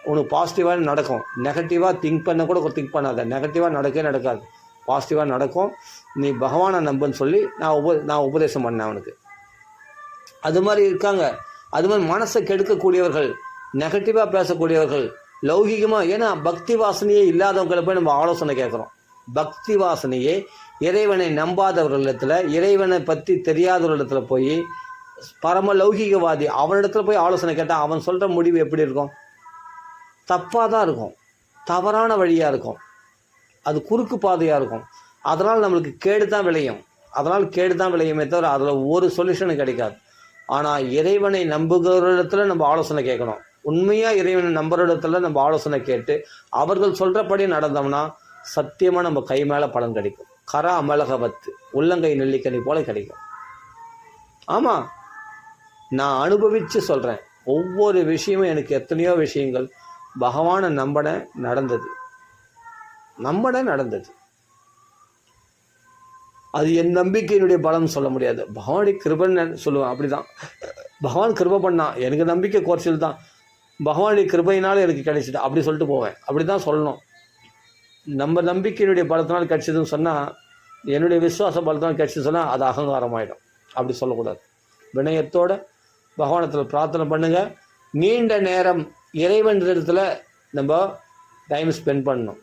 [SPEAKER 1] உனக்கு பாசிட்டிவாக நடக்கும். நெகட்டிவாக திங்க் பண்ணாத. நெகட்டிவாக நடக்காது, பாசிட்டிவாக நடக்கும். நீ பகவானை நம்புன்னு சொல்லி நான் உபதேசம் பண்ணேன் அவனுக்கு. அது மாதிரி இருக்காங்க. அது மாதிரி மனசை கெடுக்கக்கூடியவர்கள், நெகட்டிவாக பேசக்கூடியவர்கள், லௌகிகமாக. ஏன்னா பக்தி வாசனையே இல்லாதவங்களை போய் நம்ம ஆலோசனை கேட்குறோம். பக்தி வாசனையே இறைவனை நம்பாதவர்களிடத்துல, இறைவனை பற்றி தெரியாதவர்களிடத்துல போய், பரம லௌகிகவாதி அவனிடத்துல போய் ஆலோசனை கேட்டால் அவன் சொல்கிற முடிவு எப்படி இருக்கும்? தப்பாக தான் இருக்கும், தவறான வழியாக இருக்கும், அது குறுக்கு பாதையாக இருக்கும். அதனால் நம்மளுக்கு கேடு தான் விளையுமே தவிர அதில் ஒரு சொல்யூஷனும் கிடைக்காது. ஆனால் இறைவனை நம்புகிறவரிடத்துல நம்ம ஆலோசனை கேட்கணும். உண்மையாக இறைவனை நம்புகிற இடத்துல நம்ம ஆலோசனை கேட்டு அவர்கள் சொல்கிறபடி நடந்தோம்னா சத்தியமாக நம்ம கை மேலே பலன் கிடைக்கும். கரா அமலகவத்து, உள்ளங்கை நெல்லிக்கனி போல கிடைக்கும். ஆமாம், நான் அனுபவித்து சொல்கிறேன். ஒவ்வொரு விஷயமும் எனக்கு எத்தனையோ விஷயங்கள் பகவானை நம்பன நடந்தது. அது என் நம்பிக்கையினுடைய பலம் சொல்ல முடியாது, பகவானுடைய கிருபைன்னு சொல்லுவேன். அப்படிதான் பகவான் கிருபை பண்ணா, எனக்கு நம்பிக்கை குறைச்சல் தான், பகவானுடைய கிருபையினால எனக்கு கிடைச்சிது அப்படி சொல்லிட்டு போவேன். அப்படி தான் சொல்லணும். நம்ம நம்பிக்கையினுடைய பலத்தினால் கிடைச்சதுன்னு சொன்னால், என்னுடைய விசுவாச பலத்தினால் கிடைச்சதுன்னு சொன்னால் அது அகங்காரமாயிடும். அப்படி சொல்லக்கூடாது. வினயத்தோட பகவானத்தில் பிரார்த்தனை பண்ணுங்க. நீண்ட நேரம் இறைவன் இடத்துல நம்ம டைம் ஸ்பெண்ட் பண்ணணும்.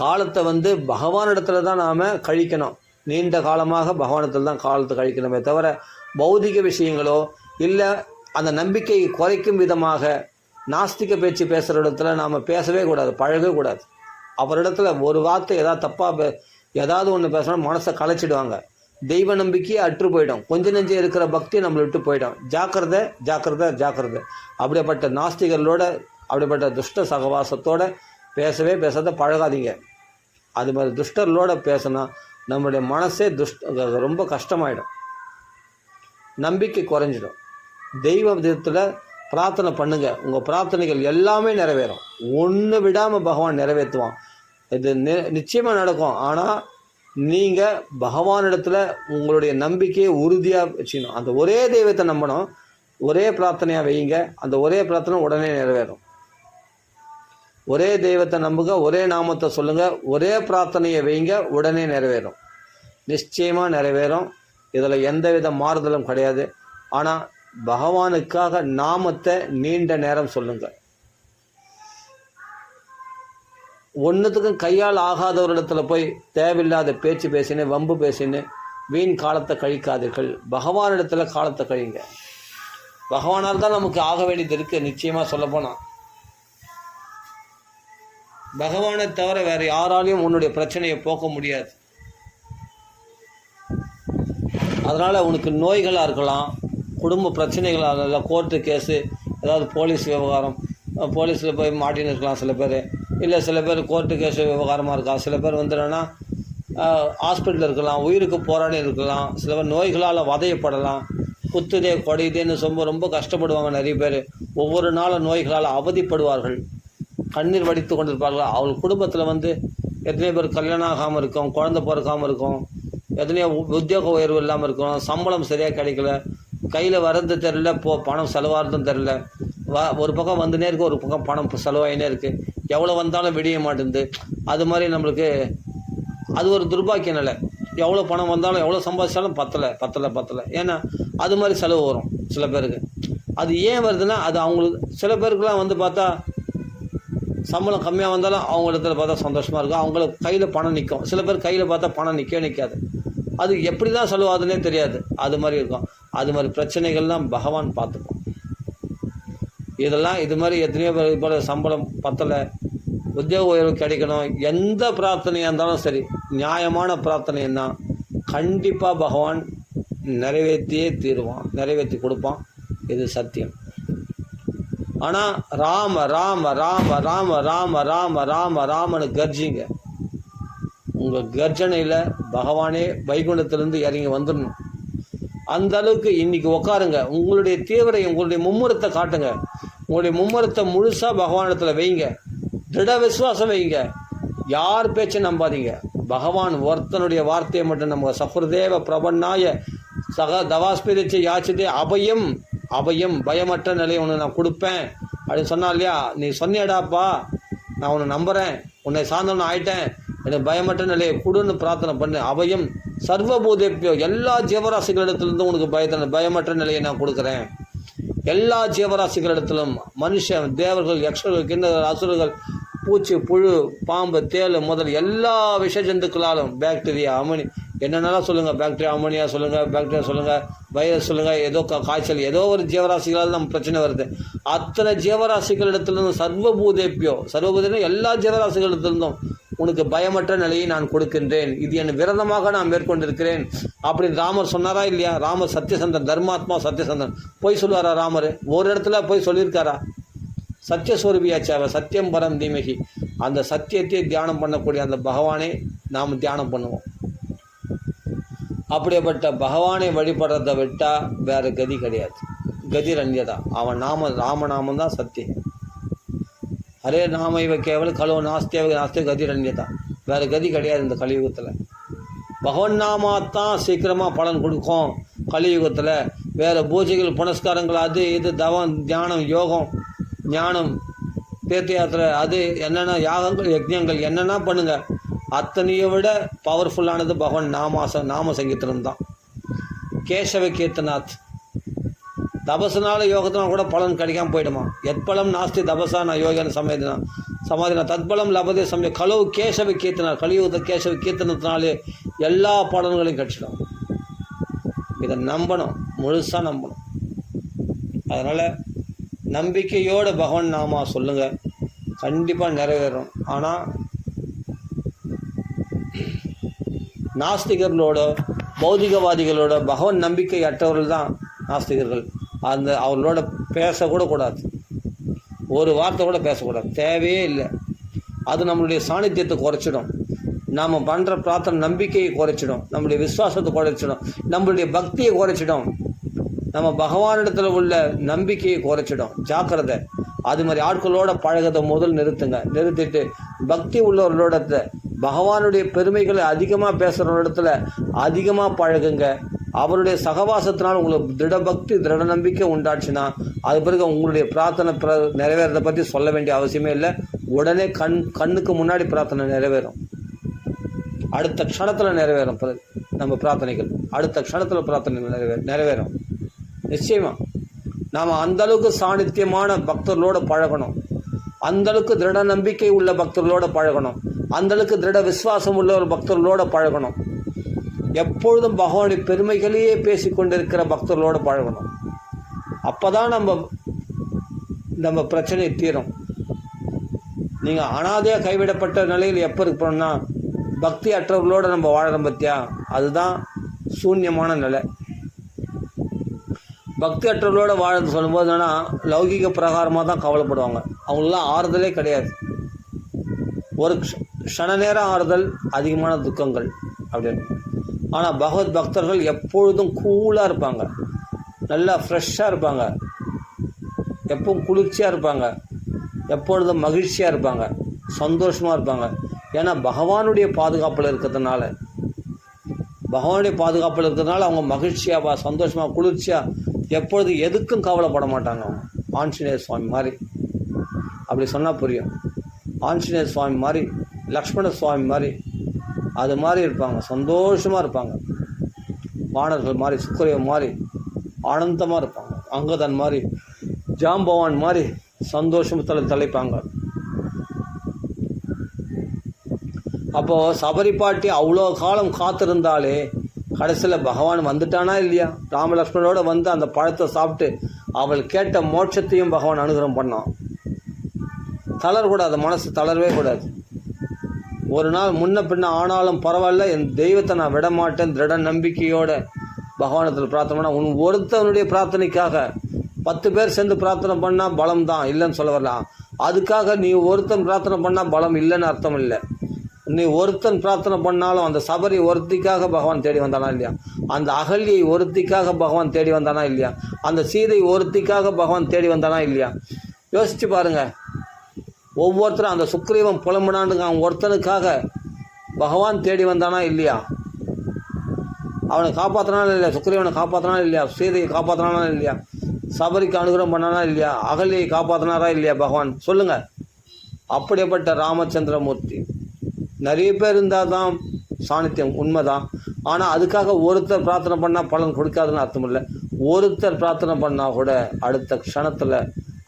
[SPEAKER 1] காலத்தை பகவானிடத்துல தான் நாம் கழிக்கணும். நீண்ட காலமாக பகவானிடத்தில் தான் காலத்தை கழிக்கணுமே தவிர பௌதிக விஷயங்களோ இல்லை அந்த நம்பிக்கையை குறைக்கும் விதமாக நாஸ்திக பேச்சு பேசுகிற இடத்துல நாம் பேசவே கூடாது, பழகவே கூடாது. அவரிடத்துல ஒரு வார்த்தை ஏதாவது தப்பாக ஏதாவது ஒன்று பேசணும் மனசை கலைச்சிடுவாங்க. தெய்வ நம்பிக்கையே அற்று போயிடும். கொஞ்ச நெஞ்சம் இருக்கிற பக்தி நம்மளை விட்டு போயிடும். ஜாக்கிரதை ஜாக்கிரதை ஜாக்கிரதை. அப்படிப்பட்ட நாஸ்திகர்களோட அப்படிப்பட்ட துஷ்ட சகவாசத்தோடு பேசாத பழகாதீங்க. அது மாதிரி துஷ்டர்களோட பேசினா நம்முடைய மனசே ரொம்ப கஷ்டமாயிடும், நம்பிக்கை குறைஞ்சிடும். தெய்வ விதத்தில் பிரார்த்தனை பண்ணுங்க, உங்கள் பிரார்த்தனைகள் எல்லாமே நிறைவேறும். ஒன்று விடாமல் பகவான் நிறைவேற்றுவான். இது நிச்சயமாக நடக்கும். ஆனால் நீங்கள் பகவானிடத்தில் உங்களுடைய நம்பிக்கையை உறுதியாக வச்சுக்கணும். அந்த ஒரே தெய்வத்தை நம்பணும், ஒரே பிரார்த்தனையாக வையுங்க, அந்த ஒரே பிரார்த்தனை உடனே நிறைவேறும். ஒரே தெய்வத்தை நம்புங்க, ஒரே நாமத்தை சொல்லுங்கள், ஒரே பிரார்த்தனையை வைங்க, உடனே நிறைவேறும். நிச்சயமாக நிறைவேறும். இதில் எந்தவித மாறுதலும் கிடையாது. ஆனால் பகவானுக்காக நாமத்தை நீண்ட நேரம் சொல்லுங்கள். ஒன்றுத்துக்கும் கையால் ஆகாதவரிடத்துல போய் தேவையில்லாத பேச்சு பேசின்னு வம்பு பேசின்னு வீண் காலத்தை கழிக்காதீர்கள். பகவானிடத்துல காலத்தை கழிங்க. பகவானால் தான் நமக்கு ஆக வேண்டியது இருக்குது. நிச்சயமாக சொல்லப்போனால் பகவானை தவிர வேறு யாராலையும் உன்னுடைய பிரச்சனையை போக்க முடியாது. அதனால் உனக்கு நோய்களாக இருக்கலாம், குடும்ப பிரச்சனைகளாக இருக்கலாம், கோர்ட்டு கேஸு, ஏதாவது போலீஸ் விவகாரம், போலீஸில் போய் மாட்டின்னு இருக்கலாம் சில பேர். இல்லை சில பேர் கோர்ட்டு கேஸு விவகாரமாக இருக்கா. சில பேர் என்னென்னா ஹாஸ்பிட்டலில் இருக்கலாம், உயிருக்கு போராடி இருக்கலாம். சில பேர் நோய்களால் வதையப்படலாம். குத்துதே கொடையுதேன்னு ரொம்ப கஷ்டப்படுவாங்க நிறைய பேர். ஒவ்வொரு நாளும் நோய்களால் அவதிப்படுவார்கள், கண்ணீர் வடித்து கொண்டிருப்பார்கள். அவள் குடும்பத்தில் எத்தனையோ பேர் கல்யாணம் ஆகாமல் இருக்கும், குழந்தை பிறக்காமல் இருக்கும், எத்தனையோ உத்தியோக உயர்வு இல்லாமல் இருக்கும், சம்பளம் சரியாக கிடைக்கல, கையில் வரது தெரில, பணம் செலவாகிறதும் தெரில. ஒரு பக்கம் வந்துனே இருக்குது, ஒரு பக்கம் பணம் செலவாயினே இருக்குது. எவ்வளோ வந்தாலும் விடிய மாட்டேங்குது. அது மாதிரி நம்மளுக்கு அது ஒரு துர்பாக்கிய நிலை. எவ்வளோ பணம் வந்தாலும் எவ்வளோ சம்பாதிச்சாலும் பத்தலை. ஏன்னா அது மாதிரி செலவு வரும் சில பேருக்கு. அது ஏன் வருதுன்னா அது அவங்களுக்கு சில பேருக்குலாம் பார்த்தா சம்பளம் கம்மியாக வந்தாலும் அவங்க இடத்துல பார்த்தா சந்தோஷமாக இருக்கும், அவங்களுக்கு கையில் பணம் நிற்கும். சில பேர் கையில் பார்த்தா பணம் நிற்காது. அது எப்படி தான் செலவாகுதுன்னே தெரியாது. அது மாதிரி இருக்கும். அது மாதிரி பிரச்சனைகள்லாம் பகவான் பார்த்துப்போம். இதெல்லாம் இது மாதிரி எத்தனையோ பேர் போல சம்பளம் பத்தலை, உத்தியோக உயர்வு கிடைக்கணும், எந்த பிரார்த்தனையாக இருந்தாலும் சரி, நியாயமான பிரார்த்தனைன்னா கண்டிப்பாக பகவான் நிறைவேற்றியே தீருவான், நிறைவேற்றி கொடுப்பான். இது சத்தியம். ஆனால் ராம ராம ராம ராம ராம ராம ராம ராமனு கர்ஜிங்க. உங்கள் கர்ஜனையில் பகவானே வைகுண்டத்திலேருந்து இறங்கி வந்துடணும். அந்த அளவுக்கு இன்றைக்கி உட்காருங்க. உங்களுடைய தீவிரம், உங்களுடைய மும்முரத்தை காட்டுங்க. உங்களுடைய மும்முரத்தை முழுசாக பகவானிடத்தில் வைங்க. திட விசுவாசம் வைங்க. யார் பேச்சும் நம்பாதீங்க. பகவான் ஒருத்தனுடைய வார்த்தையை மட்டும் நம்ம சஃபுர்தேவ பிரபன்னாய சக தவாஸ்பிரிச்சு யாச்சிதே அபயம் அபயம் பயமற்ற நிலையை ஒன்று நான் கொடுப்பேன் அப்படின்னு சொன்னா இல்லையா? நீ சொன்னியடாப்பா, நான் உன்னை நம்புகிறேன், உன்னை சார்ந்தவன் ஆயிட்டேன், எனக்கு பயமற்ற நிலையை கொடுன்னு பிரார்த்தனை பண்ணு. அபயம் சர்வபூதேப்பியோ, எல்லா ஜீவராசிகளிடத்துலேருந்தும் உனக்கு பயமற்ற நிலையை நான் கொடுக்குறேன். எல்லா ஜீவராசிகளிடத்திலும் மனுஷன், தேவர்கள், யக்ஷர்கள், கிண்ணர்கள், அசுரர்கள், பூச்சி, புழு, பாம்பு, தேள் முதல் எல்லா விஷ ஜந்துக்களாலும், பாக்டீரியா, அமோனி, என்னென்னலாம் சொல்லுங்கள், பாக்டீரியா, அமோனியா சொல்லுங்கள், பாக்டீரியா சொல்லுங்கள், வைரஸ் சொல்லுங்கள், ஏதோ காய்ச்சல், ஏதோ ஒரு ஜீவராசிகளால் நம்ம பிரச்சனை வருது. அத்தனை ஜீவராசிகளிடத்திலிருந்தும் சர்வபூதேப்பியோ, சர்வபூதேன எல்லா ஜீவராசிகளிடத்திலிருந்தும் உனக்கு பயமற்ற நிலையை நான் கொடுக்கின்றேன். இது என் விரதமாக நான் மேற்கொண்டிருக்கிறேன் அப்படின்னு ராமர் சொன்னாரா இல்லையா? ராமர் சத்தியசந்தன், தர்மாத்மா சத்தியசந்தன். போய் சொல்லுவாரா ராமர்? ஒரு இடத்துல போய் சொல்லியிருக்காரா? சத்தியஸ்வரூபியாச்சாவ சத்தியம் பரம் தீமகி. அந்த சத்தியத்தை தியானம் பண்ணக்கூடிய அந்த பகவானை நாம் தியானம் பண்ணுவோம். அப்படிப்பட்ட பகவானை வழிபடுறதை விட்டால் வேறு கதி கிடையாது. கதி ரண்யதா. அவன் ராமநாமம் தான் சத்தியம். அரே நாம இவ கேவலம் கலோ நாஸ்திய கதி ரண்யதா. வேறு கதி கிடையாது இந்த கலியுகத்தில். பகவன் நாமாத்தான் சீக்கிரமாக பலன் கொடுக்கும் கலியுகத்தில். வேறு பூஜைகள், புனஸ்காரங்கள், அது இது, தவம், தியானம், யோகம், ஞானம், தீர்த்த யாத்திரை, அது என்னென்ன யாகங்கள், யஜ்ஞங்கள் என்னென்னா பண்ணுங்கள், அத்தனையை விட பவர்ஃபுல்லானது பகவான் நாம சங்கீத்திரம் தான். கேசவ கீர்த்தனாத். தபசுனால யோகத்தினால் கூட பலன் கிடைக்காமல் போயிடுமா? எத்பலம் நாஸ்தி தபசா நான் யோகன சமாதினா தத்பலம் லபதே சமய கலவு கேசவ கீர்த்தனா. கலியுகத்தை கேசவ கீர்த்தனத்தினாலே எல்லா பலன்களையும் கிடைச்சிடும். இதை நம்பணும், முழுசாக நம்பணும். அதனால் நம்பிக்கையோடு பகவான் நாமா சொல்லுங்கள், கண்டிப்பாக நிறைவேறும். ஆனால் நாஸ்திகர்களோட பௌதிகவாதிகளோட பகவான் நம்பிக்கை அற்றவர்கள் தான் நாஸ்திகர்கள். அவர்களோட பேசக்கூட கூடாது, ஒரு வார்த்தை கூட பேசக்கூடாது, தேவையே இல்லை. அது நம்மளுடைய சாநித்தியத்தை குறைச்சிடும், நாம் பண்ணுற பிரார்த்தனை நம்பிக்கையை குறைச்சிடும், நம்மளுடைய விசுவாசத்தை குறைச்சிடும், நம்மளுடைய பக்தியை குறைச்சிடும், நம்ம பகவானிடத்தில் உள்ள நம்பிக்கையை குறைச்சிடும். ஜாக்கிரதை. அது மாதிரி ஆட்களோட பழகத்தை முதல் நிறுத்திட்டு பக்தி உள்ளவர்களோட பகவானுடைய பெருமைகளை அதிகமாக பேசுகிறவரிடத்துல அதிகமாக பழகுங்க. அவருடைய சகவாசத்தினால் உங்களுக்கு திட பக்தி திட நம்பிக்கை உண்டாச்சுன்னா அது பிறகு உங்களுடைய பிரார்த்தனை நிறைவேறதை பற்றி சொல்ல வேண்டிய அவசியமே இல்லை. உடனே கண்ணுக்கு முன்னாடி பிரார்த்தனை நிறைவேறும், அடுத்த க்ஷணத்தில் நிறைவேறும். நம்ம பிரார்த்தனைகள் அடுத்த க்ஷணத்தில் பிரார்த்தனை நிறைவேறும் நிச்சயமாக. நாம் அந்தளவுக்கு சாநித்தியமான பக்தர்களோடு பழகணும், அந்தளவுக்கு திருட நம்பிக்கை உள்ள பக்தர்களோடு பழகணும், அந்தளவுக்கு திருட விசுவாசம் உள்ள ஒரு பக்தர்களோடு பழகணும். எப்பொழுதும் பகவானுடைய பெருமைகளையே பேசிக்கொண்டிருக்கிற பக்தர்களோடு பழகணும். அப்போ தான் நம்ம பிரச்சனை தீரும். நீங்கள் அனாதையாக கைவிடப்பட்ட நிலையில் எப்போ இருக்கணும்னா பக்தி அற்றவர்களோடு நம்ம வாழறோம் பற்றியா, அதுதான் சூன்யமான நிலை. பக்தி அற்றவர்களோடு வாழன்னு சொல்லும்போது என்னன்னா லௌகிக பிரகாரமாக தான் கவலைப்படுவாங்க, அவங்களெலாம் ஆறுதலே கிடையாது. ஒரு க்ஷண நேரம் ஆறுதல், அதிகமான துக்கங்கள் அப்படின்னு. ஆனால் பகவத் பக்தர்கள் எப்பொழுதும் கூலாக இருப்பாங்க, நல்லா ஃப்ரெஷ்ஷாக இருப்பாங்க, எப்பவும் குளிர்ச்சியாக இருப்பாங்க, எப்பொழுதும் மகிழ்ச்சியாக இருப்பாங்க, சந்தோஷமாக இருப்பாங்க. ஏன்னா பகவானுடைய பாதுகாப்பில் இருக்கிறதுனால அவங்க மகிழ்ச்சியாக சந்தோஷமாக குளிர்ச்சியாக எப்பொழுது எதுக்கும் கவலைப்பட மாட்டாங்க. ஆஞ்சநேயர் சுவாமி மாதிரி, அப்படி சொன்னால் புரியும். ஆஞ்சநேயர் சுவாமி மாதிரி, லக்ஷ்மண சுவாமி மாதிரி, அது மாதிரி இருப்பாங்க, சந்தோஷமாக இருப்பாங்க. வானர்கள் மாதிரி, சுக்கிரேவன் மாதிரி ஆனந்தமாக இருப்பாங்க. அங்கதன் மாதிரி, ஜாம்பவான் மாதிரி சந்தோஷத்தில் தலைப்பாங்க. அப்போது சபரி பாட்டி அவ்வளோ காலம் காத்திருந்தாலே கடைசியில் பகவான் வந்துட்டானா இல்லையா? ராமலக்ஷ்மணோடு வந்து அந்த பழத்தை சாப்பிட்டு அவள் கேட்ட மோட்சத்தையும் பகவான் அனுகிரகம் பண்ணான். தளரக்கூடாது, மனசு தளரவே கூடாது. ஒரு நாள் முன்ன பின்ன ஆனாலும் பரவாயில்ல, என் தெய்வத்தை நான் விட மாட்டேன் திருட நம்பிக்கையோடு பகவானத்தில் பிரார்த்தனை பண்ணால், உன் ஒருத்தனுடைய பிரார்த்தனைக்காக 10 பேர் சேர்ந்து பிரார்த்தனை பண்ணால் பலம் தான், இல்லைன்னு சொல்ல வரலாம். அதுக்காக நீ ஒருத்தன் பிரார்த்தனை பண்ணால் பலம் இல்லைன்னு அர்த்தம் இல்லை. நீ ஒருத்தன் பிரார்த்தனை பண்ணாலும் அந்த சபரி ஒருத்திக்காக பகவான் தேடி வந்தானா இல்லையா? அந்த அகல்யை ஒருத்திக்காக பகவான் தேடி வந்தானா இல்லையா? அந்த சீதை ஒருத்திக்காக பகவான் தேடி வந்தானா இல்லையா? யோசிச்சு பாருங்க. ஒவ்வொருத்தரும் அந்த சுக்ரீவன் புலம்புனான்னு அவன் ஒருத்தனுக்காக பகவான் தேடி வந்தானா இல்லையா? அவனை காப்பாற்றினாலும் இல்லையா? சுக்ரீவனை காப்பாற்றினாலும் இல்லையா? சீதையை காப்பாற்றினானா இல்லையா? சபரிக்கு அனுகிரகம் பண்ணானா இல்லையா? அகல்யை காப்பாற்றினாரா இல்லையா பகவான்? சொல்லுங்க. அப்படிப்பட்ட ராமச்சந்திரமூர்த்தி. நிறைய பேர் இருந்தால் தான் சாநித்தியம், உண்மைதான். ஆனால் அதுக்காக ஒருத்தர் பிரார்த்தனை பண்ணால் பலன் கொடுக்காதுன்னு அர்த்தம் இல்லை. ஒருத்தர் பிரார்த்தனை பண்ணால் கூட அடுத்த க்ஷணத்தில்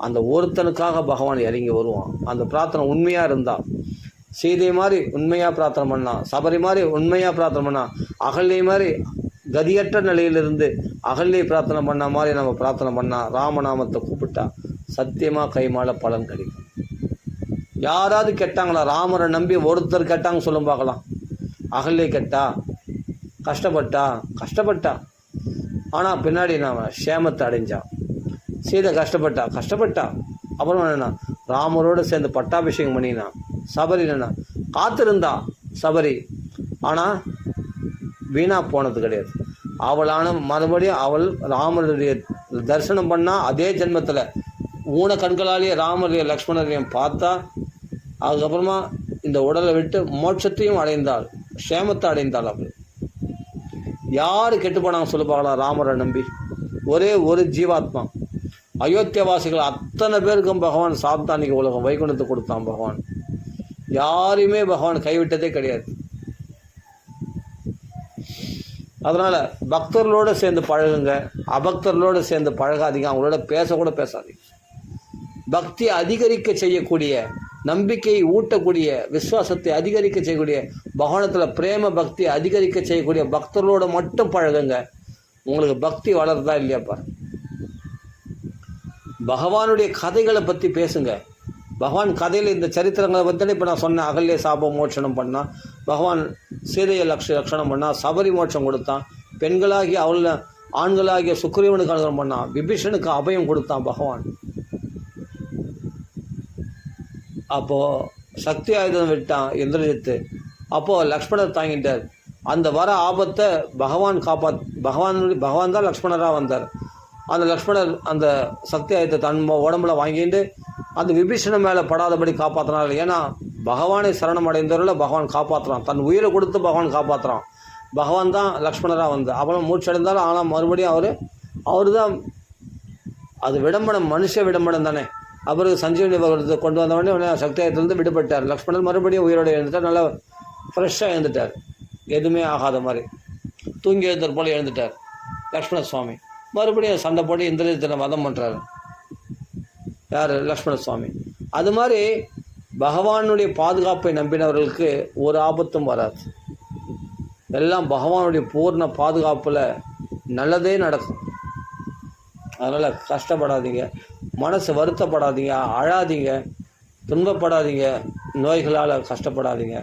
[SPEAKER 1] அந்த ஒருத்தனுக்காக பகவான் இறங்கி வருவான். அந்த பிரார்த்தனை உண்மையாக இருந்தால், சீதை மாதிரி உண்மையாக பிரார்த்தனை பண்ணால், சபரி மாதிரி உண்மையாக பிரார்த்தனை பண்ணால், அகல்யை மாதிரி கதியற்ற நிலையிலிருந்து அகல்யை பிரார்த்தனை பண்ண மாதிரி நம்ம பிரார்த்தனை பண்ணால், ராமநாமத்தை கூப்பிட்டா சத்தியமாக கைமால பலன் கிடைக்கும். யாராவது கேட்டாங்களா? ராமரை நம்பி ஒருத்தர் கேட்டாங்க சொல்லும் பார்க்கலாம். அகல்யை கேட்டா, கஷ்டப்பட்டா, ஆனால் பின்னாடி நாம் சேமத்தை அடைஞ்சான். சீதை கஷ்டப்பட்டா, அப்புறம் என்னன்னா ராமரோடு சேர்ந்து பட்டாபிஷேகம் பண்ணினான். சபரி என்னன்னா காத்திருந்தா சபரி, ஆனால் வீணா போனது கிடையாது. அவளான மறுபடியும் அவள் ராமருடைய தரிசனம் பண்ணால் அதே ஜென்மத்தில் ஊன கண்களாலேயே ராமரையும் லக்ஷ்மணரையும் பார்த்தா, அதுக்கப்புறமா இந்த உடலை விட்டு மோட்சத்தையும் அடைந்தாள், சேமத்தை அடைந்தாள். அவள் யார் கெட்டு போனாங்க சொல்லு பார்க்கலாம்? ராமரை நம்பி ஒரே ஒரு ஜீவாத்மா. அயோத்தியவாசிகள் அத்தனை பேருக்கும் பகவான் சாப்தானிக்கு உலகம் வைகுண்டத்தை கொடுத்தான். பகவான் யாரையுமே பகவான் கைவிட்டதே கிடையாது. அதனால் பக்தர்களோடு சேர்ந்து பழகுங்க, அபக்தர்களோடு சேர்ந்து பழகாதீங்க, அவங்களோட பேசக்கூட பேசாதீங்க. பக்தி அதிகரிக்க செய்யக்கூடிய, நம்பிக்கையை ஊட்டக்கூடிய, விசுவாசத்தை அதிகரிக்க செய்யக்கூடிய, பகவானத்தில் பிரேம பக்தி அதிகரிக்க செய்யக்கூடிய பக்தர்களோடு மட்டும் பழகுங்க. உங்களுக்கு பக்தி வளருதா இல்லையாப்பா? பகவானுடைய கதைகளை பற்றி பேசுங்க. பகவான் கதையில் இந்த சரித்திரங்களை பற்றி இப்போ நான் சொன்னேன். அகல்ய சாப மோட்சணம் பண்ணால், பகவான் சீதையை ரட்சணம் பண்ணால், சபரி மோட்சம் கொடுத்தான், பெண்களாகி அவள ஆண்களாகிய சுக்ரீவனுக்கு அனுகிரகம் பண்ணான், விபீஷனுக்கு அபயம் கொடுத்தான் பகவான். அப்போது சக்தி ஆயுதம் விட்டான் இந்திரஜித்து. அப்போது லக்ஷ்மணர் தாங்கிட்டார். அந்த வர ஆபத்தை பகவான் தான் லக்ஷ்மணராக வந்தார். அந்த லக்ஷ்மணர் அந்த சக்தி ஆயுதத்தை தன் உடம்புல வாங்கிட்டு அந்த விபீஷணன் மேலே படாதபடி காப்பாற்றினார். ஏன்னா பகவானை சரணம் அடைந்தவர்களை பகவான் காப்பாற்றுறான், தன் உயிரை கொடுத்து பகவான் காப்பாற்றுறான். பகவான் தான் லக்ஷ்மணராக வந்தார். அப்புறம் மூச்சடைந்தாலும் ஆனால் மறுபடியும் அவர் தான் அது விடம்பனம், மனுஷ விடம்பனம் தானே. அப்புறம் சஞ்சீவனி பகவத்தை கொண்டு வந்தவொடனே சக்தி ஆயுதத்திலிருந்து விடுபட்டார். லக்ஷ்மணன் மறுபடியும் உயிரோடு எழுந்துட்டார். நல்லா ஃப்ரெஷ்ஷாக எழுந்துட்டார், எதுவுமே ஆகாத மாதிரி தூங்கி எழுந்தர் போல் எழுந்துட்டார் லக்ஷ்மண சுவாமி. மறுபடியும் சண்டை போட்டு இந்திரஜித்தை வதம் பண்ணுறாரு. யார்? லக்ஷ்மண சுவாமி. அது மாதிரி பகவானுடைய பாதுகாப்பை நம்பினவர்களுக்கு ஒரு ஆபத்தும் வராது. எல்லாம் பகவானுடைய பூர்ண பாதுகாப்பில் நல்லதே நடக்கும். அதனால் கஷ்டப்படாதீங்க, மனசு வருத்தப்படாதீங்க, அழாதீங்க, துன்பப்படாதீங்க, நோய்களால் கஷ்டப்படாதீங்க.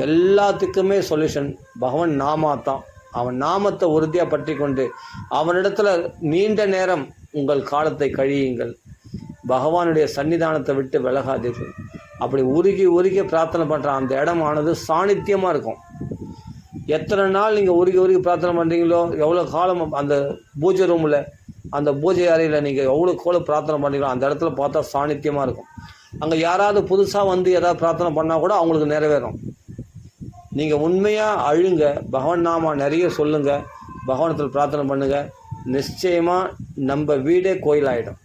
[SPEAKER 1] எல்லாத்துக்குமே சொல்யூஷன் பகவான் நாமாத்தான். அவன் நாமத்தை உறுதியாக பற்றி கொண்டு அவனிடத்துல நீண்ட நேரம் உங்கள் காலத்தை கழியுங்கள். பகவானுடைய சன்னிதானத்தை விட்டு விலகாதீர்கள். அப்படி உருகி பிரார்த்தனை பண்ணுற அந்த இடமானது சாநித்தியமாக இருக்கும். எத்தனை நாள் நீங்கள் உருகி பிரார்த்தனை பண்ணுறீங்களோ, எவ்வளோ காலம் அந்த பூஜை ரூமில், அந்த பூஜை அறையில் நீங்கள் எவ்வளோ பிரார்த்தனை பண்ணுறீங்களோ அந்த இடத்துல பார்த்தா சாநித்தியமாக இருக்கும். அங்கே யாராவது புதுசாக வந்து ஏதாவது பிரார்த்தனை பண்ணால் கூட அவங்களுக்கு நிறைவேறும். நீங்கள் உண்மையாக அழுங்க, பகவான் நாமா நிறைய சொல்லுங்கள், பகவானத்தில் பிரார்த்தனை பண்ணுங்கள். நிச்சயமாக நம்ம வீடே கோயிலாகிடும்.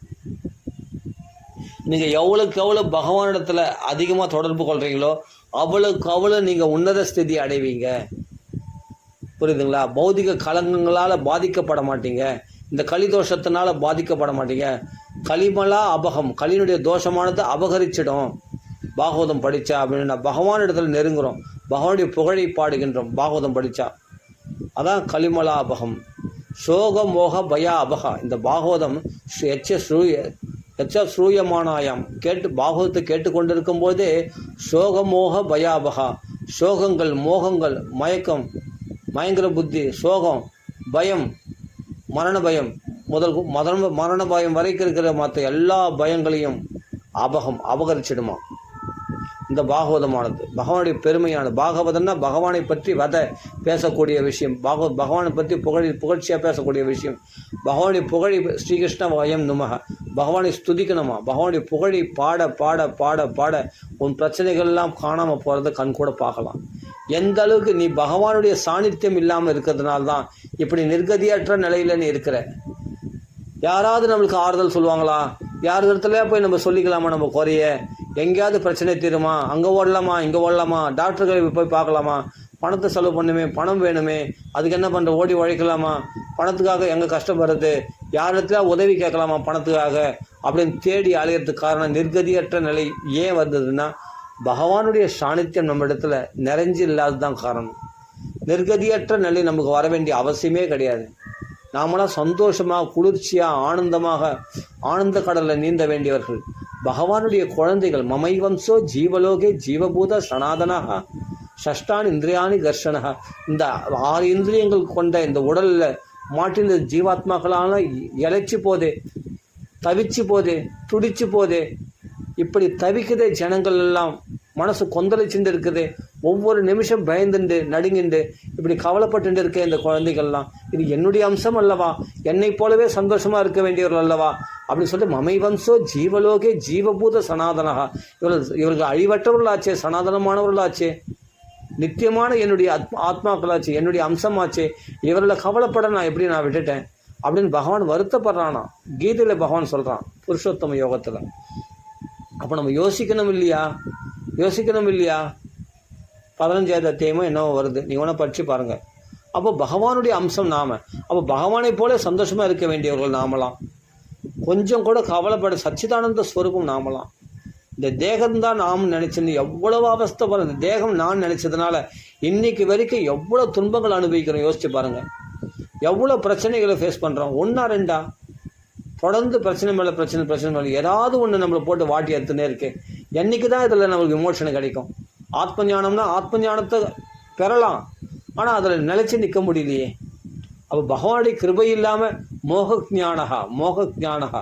[SPEAKER 1] நீங்கள் எவ்வளோ பகவானிடத்தில் அதிகமாக தொடர்பு கொள்கிறீங்களோ அவ்வளோ நீங்கள் உன்னத ஸ்திதி அடைவீங்க. புரியுதுங்களா? பௌதிக கலங்கங்களால் பாதிக்கப்பட மாட்டீங்க. இந்த களி தோஷத்தினால பாதிக்கப்பட மாட்டீங்க. களிமலா அபகம், களியினுடைய தோஷமானது அபகரிச்சிடும். பாகவதம் படித்தா அப்படின்னா பகவான் இடத்துல நெருங்குறோம், பகவானுடைய புகழை பாடுகின்றோம் பாகவதம் படித்தா. அதான் களிமலா அபகம். சோக மோக பயா அபகா. இந்த பாகவதம் எச்ச ஸ்ரூயமானாயம் பாகவதத்தை கேட்டுக்கொண்டிருக்கும் போதே சோகமோக பயாபகா, சோகங்கள், மோகங்கள், மயக்கம், மயங்கர புத்தி, சோகம், பயம், மரண பயம் மரண பயம் வரைக்கும் இருக்கிற மற்ற எல்லா பயங்களையும் அபகரிச்சிடுமா இந்த பாகவதமானது. பகவானுடைய பெருமையான பாகவதம்னா பகவானை பற்றி பேசக்கூடிய விஷயம், பகவானை பற்றி புகழ்ச்சியாக பேசக்கூடிய விஷயம். பகவானுடைய புகழை ஸ்ரீகிருஷ்ண வயம் நுமக, பகவானை ஸ்துதிக்கணுமா, பகவானுடைய புகழை பாட பாட பாட பாட உன் பிரச்சனைகள்லாம் காணாமல் போகிறத கண் கூட பார்க்கலாம். எந்த அளவுக்கு நீ பகவானுடைய சாநித்தியம் இல்லாமல் இருக்கிறதுனால தான் இப்படி நிர்கதியற்ற நிலையில் நீ இருக்கிற. யாராவது நம்மளுக்கு ஆறுதல் சொல்லுவாங்களா? யார் இடத்துல போய் நம்ம சொல்லிக்கலாமா நம்ம குறைய? எங்கேயாவது பிரச்சனை தீருமா? அங்கே ஓடலாமா, இங்கே ஓடலாமா, டாக்டர்களை போய் பார்க்கலாமா, பணத்தை செலவு பண்ணுமே, பணம் வேணுமே, அதுக்கு என்ன பண்ணுற, ஓடி உழைக்கலாமா, பணத்துக்காக எங்கே கஷ்டப்படுறது, யார் இடத்துல உதவி கேட்கலாமா பணத்துக்காக அப்படின்னு தேடி அலையிறதுக்கு காரணம் நிர்கதியற்ற நிலை ஏன் வந்ததுன்னா பகவானுடைய சாநித்தியம் நம்ம இடத்துல நிறைஞ்சு இல்லாததான் காரணம். நிர்கதியற்ற நிலை நமக்கு வர வேண்டிய அவசியமே கிடையாது. நாமெல்லாம் சந்தோஷமாக, குளிர்ச்சியாக, ஆனந்த கடலில் நீந்த வேண்டியவர்கள், பகவானுடைய குழந்தைகள். மமை வம்சோ ஜீவலோகே ஜீவபூத சனாதனஹா ஷஷ்டான் இந்திரியாணி கர்ஷனஹா. இந்த 6 இந்திரியங்கள் கொண்ட இந்த உடலில் மாட்டின ஜீவாத்மாக்களான இழைச்சி போதே, தவிச்சு போதே, துடிச்சு போதே, இப்படி தவிக்குதே ஜனங்கள் எல்லாம். மனசு கொந்தளிச்சுட்டு இருக்குது, ஒவ்வொரு நிமிஷம் பயந்துண்டு நடுங்கிண்டு இப்படி கவலைப்பட்டு இருக்க இந்த குழந்தைகள்லாம். இது என்னுடைய அம்சம் அல்லவா, என்னை போலவே சந்தோஷமாக இருக்க வேண்டியவர்கள் அல்லவா அப்படின்னு சொல்லிட்டு மமை வம்சோ ஜீவலோகே ஜீவபூத சனாதனகா. இவர்கள் அழிவற்றவர்களாச்சே, சனாதனமானவர்களாச்சே, நித்தியமான என்னுடைய ஆத்மாக்களாச்சு, என்னுடைய அம்சமாச்சே, இவர்களை கவலைப்பட நான் எப்படி நான் விட்டுட்டேன் அப்படின்னு பகவான் வருத்தப்படுறானா. கீதையில் பகவான் சொல்கிறான் புருஷோத்தம யோகத்தில். அப்போ நம்ம யோசிக்கணும் இல்லையா? 15வது அத்தியாயமோ என்னவோ வருது, நீ வேணா படிச்சு பாருங்க. அப்போ பகவானுடைய அம்சம் நாம, அப்போ பகவானை போல சந்தோஷமா இருக்க வேண்டியவர்கள் நாமலாம். கொஞ்சம் கூட கவலைப்பட சச்சிதானந்த ஸ்வரூபம் நாமலாம். இந்த தேகம்தான் நாம் நினைச்சிருந்து எவ்வளவு அவஸ்தைப்படுற இந்த தேகம் நான் நினைச்சதுனால இன்னைக்கு வரைக்கும் எவ்வளவு துன்பங்கள் அனுபவிக்கிறோம். யோசிச்சு பாருங்க, எவ்வளோ பிரச்சனைகளை ஃபேஸ் பண்ணுறோம். 1 2 தொடர்ந்து பிரச்சனை மேலே பிரச்சனை மேலே ஏதாவது ஒன்று நம்மளை போட்டு வாட்டி எடுத்துனே இருக்கு. என்றைக்கு தான் இதில் நம்மளுக்கு விமோசனம் கிடைக்கும்? ஆத்ம ஞானம்னா ஆத்ம ஞானத்தை பெறலாம், ஆனால் அதில் நிலைச்சி நிற்க முடியலையே. அப்போ பகவானுடைய கிருபை இல்லாமல் மோக ஞானகா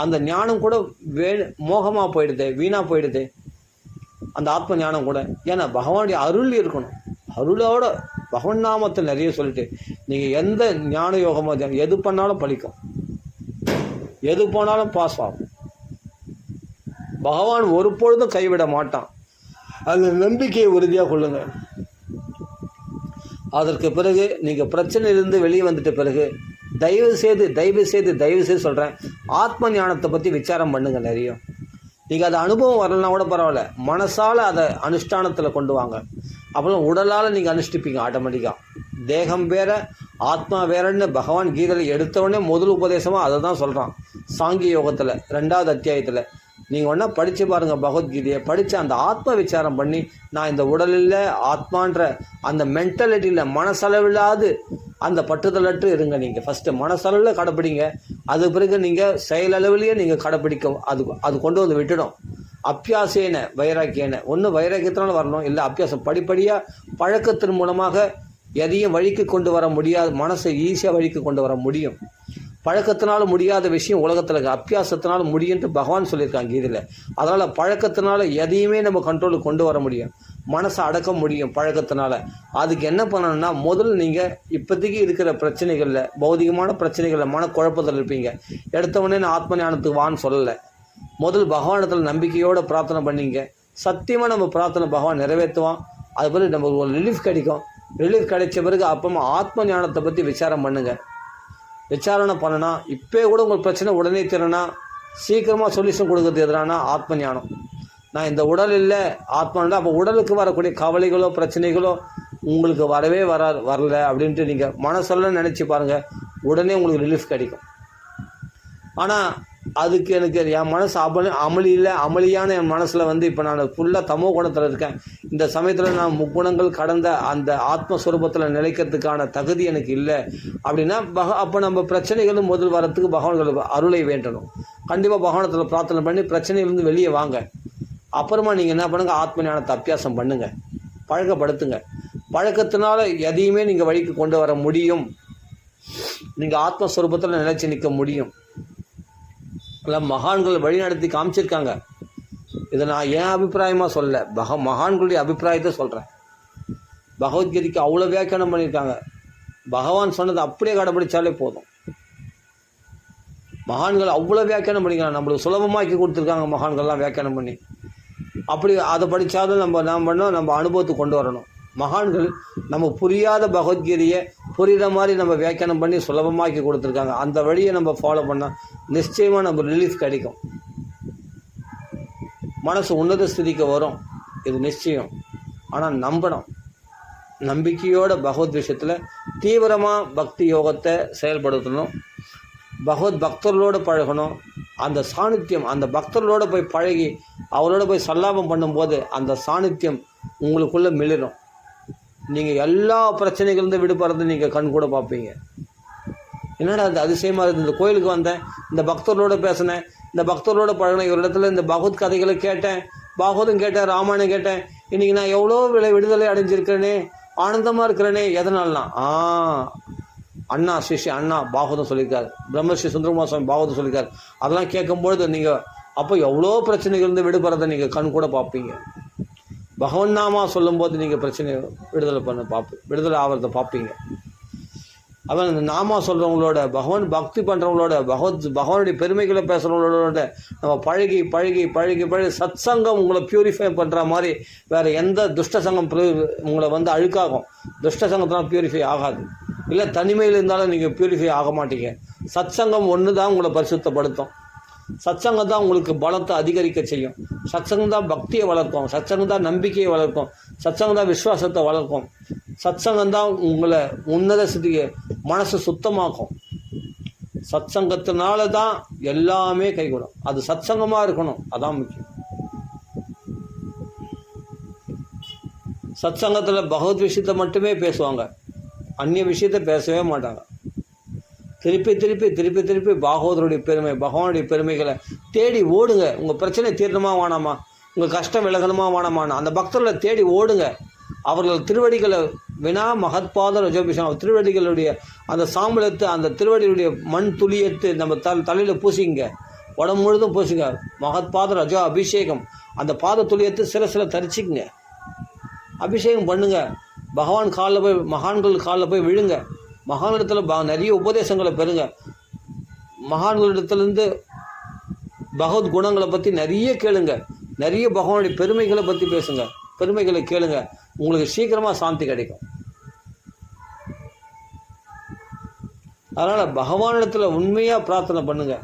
[SPEAKER 1] அந்த ஞானம் கூட மோகமாக போயிடுது, வீணாக போயிடுது அந்த ஆத்ம ஞானம் கூட. ஏன்னா பகவானுடைய அருள் இருக்கணும். அருளோட பகவன் நாமத்தை நிறைய சொல்லிட்டு நீங்கள் எந்த ஞான யோகமோ எது பண்ணாலும் பலிக்கும், எது போனாலும் பாஸ் ஆகும். பகவான் ஒரு பொழுதும் கைவிட மாட்டான். அந்த நம்பிக்கையை உறுதியாக கொள்ளுங்க. அதற்கு பிறகு நீங்கள் பிரச்சனையிலிருந்து வெளியே வந்துட்ட பிறகு தயவு செய்து சொல்கிறேன், ஆத்ம ஞானத்தை பற்றி விசாரம் பண்ணுங்க. நிறைய நீங்கள் அது அனுபவம் வரலன்னா கூட பரவாயில்ல, மனசால் அதை அனுஷ்டானத்தில் கொண்டு வாங்க. அப்புறம் உடலால் நீங்கள் அனுஷ்டிப்பீங்க ஆட்டோமேட்டிக்காக. தேகம் வேற ஆத்மா வேறன்னு பகவான் கீதையில் எடுத்தவொடனே முதல் உபதேசமாக அதை தான் சொல்கிறான். சாங்கிய யோகத்தில் 2வது அத்தியாயத்தில் நீங்கள் ஒன்றா படித்து பாருங்கள். பகவத்கீதையை படித்து அந்த ஆத்ம விசாரம் பண்ணி, நான் இந்த உடலில் ஆத்மான்ற அந்த மென்டாலிட்டியில் மனசளவில்லாது அந்த பட்டுதலற்று இருங்க. நீங்கள் ஃபஸ்ட்டு மனசளவில் கடைப்பிடிங்க. அது பிறகு நீங்கள் செயலளவிலேயே நீங்கள் கடைப்பிடிக்க அது கொண்டு வந்து விட்டுடும். அப்பியாசேன வைராக்கியன, ஒன்று வைராக்கியத்தினால வரணும், இல்லை அப்பியாசம் படிப்படியாக பழக்கத்தின் மூலமாக எதையும் வழிக்கு கொண்டு வர முடியாது. மனசை ஈஸியாக வழிக்கு கொண்டு வர முடியும். பழக்கத்தினால முடியாத விஷயம் உலகத்தில் இருக்குது, அப்பியாசத்தினால முடியுன்ட்டு பகவான் சொல்லியிருக்காங்க இதில். அதனால் பழக்கத்தினால எதையுமே நம்ம கண்ட்ரோலுக்கு கொண்டு வர முடியும், மனசை அடக்க முடியும் பழக்கத்தினால. அதுக்கு என்ன பண்ணணும்னா, முதல்ல நீங்கள் இப்போதைக்கு இருக்கிற பிரச்சனைகளில், பௌதிகமான பிரச்சனைகளில் மனக்குழப்பத்தில் இருப்பீங்க. எடுத்தவொடனே நான் ஆத்ம ஞானத்துக்கு வான்னு சொல்லலை. முதல் பகவானத்தில் நம்பிக்கையோடு பிரார்த்தனை பண்ணிங்க. சத்தியமாக நம்ம பிரார்த்தனை பகவான் நிறைவேற்றுவான். அது பிறகு நமக்கு ஒரு ரிலீஃப் கிடைக்கும். ரிலீஃப் கிடைச்ச பிறகு அப்புறமா ஆத்ம ஞானத்தை பற்றி விசாரம் பண்ணுங்கள். விசாரணை பண்ணனா இப்போ கூட உங்களுக்கு பிரச்சனை உடனே தரனா சீக்கிரமாக சொல்யூஷன் கொடுக்கறது எதிரானா ஆத்ம ஞானம். நான் இந்த உடல் இல்லை ஆத்மா இல்லை, அப்போ உடலுக்கு வரக்கூடிய கவலைகளோ பிரச்சனைகளோ உங்களுக்கு வரல அப்படின்ட்டு நீங்கள் மனசெல்லாம் நினச்சி பாருங்கள், உடனே உங்களுக்கு ரிலீஃப் கிடைக்கும். ஆனால் அதுக்கு எனக்கு என் மனசு அமளியான என் மனசில் இப்போ நான் ஃபுல்லாக தமோ குணத்தில் இருக்கேன். இந்த சமயத்தில் நான் முக்குணங்கள் கடந்த அந்த ஆத்மஸ்வரூபத்தில் நிலைக்கிறதுக்கான தகுதி எனக்கு இல்லை அப்படின்னா அப்போ நம்ம பிரச்சனைகளும் முதல் வரத்துக்கு பகவான்கள் அருளை வேண்டணும். கண்டிப்பாக பகவானத்தில் பிரார்த்தனை பண்ணி பிரச்சனையிலேருந்து வெளியே வாங்க. அப்புறமா நீங்கள் என்ன பண்ணுங்கள், ஆத்ம ஞானத்தை அபியாசம் பண்ணுங்கள், பழக்கப்படுத்துங்க. பழக்கத்தினால எதையுமே நீங்கள் வழிக்கு கொண்டு வர முடியும். நீங்கள் ஆத்மஸ்வரூபத்தில் நிலைச்சி நிற்க முடியும். இல்லை மகான்கள் வழி நடத்தி காமிச்சிருக்காங்க. இதை நான் ஏன் அபிப்பிராயமாக சொல்ல, மகான்களுடைய அபிப்பிராயத்தை சொல்கிறேன். பகவத்கீதைக்கு அவ்வளோ வியாக்கியானம் பண்ணியிருக்காங்க. பகவான் சொன்னது அப்படியே கடைப்பிடிச்சாலே போதும். மகான்கள் அவ்வளோ வியாக்கியானம் பண்ணிக்கலாம், நம்மளுக்கு சுலபமாக்கி கொடுத்துருக்காங்க மகான்கள்லாம் வியாக்கியானம் பண்ணி. அப்படி அதை படித்தாலும் நம்ம அனுபவத்துக்கு கொண்டு வரணும். மகான்கள் நம்ம புரியாத பகவத்கீதையை புரிகிற மாதிரி நம்ம வியாக்கியானம் பண்ணி சுலபமாக்கி கொடுத்துருக்காங்க. அந்த வழியை நம்ம ஃபாலோ பண்ணால் நிச்சயமாக நம்ம ரிலீஃப் கிடைக்கும். மனசு உன்னத ஸ்திதிக்கு வரும், இது நிச்சயம். ஆனால் நம்பணும். நம்பிக்கையோட பகவத் விஷயத்தில் தீவிரமாக பக்தி யோகத்தை செயல்படுத்தணும். பக்தர்களோடு பழகணும். அந்த சாநித்தியம், அந்த பக்தர்களோடு போய் பழகி அவரோட போய் சல்லாபம் பண்ணும்போது அந்த சாநித்தியம் உங்களுக்குள்ளே மிளிரும். நீங்கள் எல்லா பிரச்சனைகள்லேருந்து விடுபடுறது நீங்கள் கண் கூட பார்ப்பீங்க. என்னடா அது அதிசயமாக இருக்குது, இந்த கோயிலுக்கு வந்தேன், இந்த பக்தர்களோடு பேசினேன், இந்த பக்தர்களோடு பழகினேன், ஒரு இடத்துல இந்த பகவத் கதைகளை கேட்டேன், பாகவதம் கேட்டேன், ராமாயணம் கேட்டேன், இன்றைக்கி நான் எவ்வளோ விடுதலை அடைஞ்சிருக்கிறேனே, ஆனந்தமாக இருக்கிறேனே. எதனால்னா அண்ணா ஸ்ரீ அண்ணா பாகவதம் சொல்லியிருக்காரு, பிரம்மஸ்ரீ சுந்தரகுமார் சுவாமி பாகவதம் சொல்லியிருக்காரு. அதெல்லாம் கேட்கும்பொழுது நீங்கள் அப்போ எவ்வளோ பிரச்சனைகள்லேருந்து விடுபடுறதை நீங்கள் கண் கூட பார்ப்பீங்க. பகவன் நாமா சொல்லும்போது நீங்கள் பிரச்சனை விடுதலை ஆகிறத பார்ப்பீங்க. அவன் இந்த நாமா சொல்கிறவங்களோட, பகவான் பக்தி பண்ணுறவங்களோட, பகவானுடைய பெருமைகளை பேசுகிறவங்களோட நம்ம பழகி பழகி பழகி பழகி சத் சங்கம் உங்களை பியூரிஃபை பண்ணுற மாதிரி வேறு எந்த துஷ்ட சங்கம் உங்களை அழுக்காகும். துஷ்ட சங்கத்தினால் பியூரிஃபை ஆகாது. இல்லை தனிமையில் இருந்தாலும் நீங்கள் பியூரிஃபை ஆக மாட்டீங்க. சத் சங்கம் ஒன்று தான் உங்களை பரிசுத்தப்படுத்தும். சத்சங்கம் தான் உங்களுக்கு பலத்தை அதிகரிக்க செய்யும். சத்சங்கம் தான் பக்தியை வளர்க்கும். சத்சங்கம் தான் நம்பிக்கையை வளர்க்கும். சத்சங்கம் தான் விசுவாசத்தை வளர்க்கும். சத்சங்கம் தான் உங்களை உன்னத ஸ்திதியை மனசு சுத்தமாக்கும். சத்சங்கத்தினால தான் எல்லாமே கைகூடும். அது சத்சங்கமாக இருக்கணும், அதான் முக்கியம். சத்சங்கத்தில் பகவத் விஷயத்தை மட்டுமே பேசுவாங்க, அந்நிய விஷயத்தை பேசவே மாட்டாங்க. திருப்பி திருப்பி திருப்பி திருப்பி பாகவதருடைய பெருமை, பகவானுடைய பெருமைகளை தேடி ஓடுங்க. உங்கள் பிரச்சனை தீரணுமா வேணாமா, உங்கள் கஷ்டம் விலகணுமா வேணாமான்னு அந்த பக்தர்களை தேடி ஓடுங்க. அவர்கள் திருவடிகளை வினா மகத்பாத ரஜோபிஷம் திருவடிகளுடைய அந்த சாம்பல் எடுத்து அந்த திருவடிகளுடைய மண் துளி எடுத்து நம்ம தலையில் பூசிங்க, உடம்பு முழுதும் பூசிங்க. மகத்பாத ரஜோ அபிஷேகம், அந்த பாத துளி எடுத்து சில தரிச்சிக்கங்க, அபிஷேகம் பண்ணுங்க. பகவான் காலில் போய் மகான்கள் காலில் போய் விழுங்க. மகானிடத்தில் நிறைய உபதேசங்களை பெறுங்க. மகான்களிடத்துலேருந்து பகவத் குணங்களை பற்றி நிறைய கேளுங்க. நிறைய பகவானுடைய பெருமைகளை பற்றி பேசுங்க, பெருமைகளை கேளுங்க. உங்களுக்கு சீக்கிரமாக சாந்தி கிடைக்கும். அதனால் பகவானிடத்தில் உண்மையாக பிரார்த்தனை பண்ணுங்க.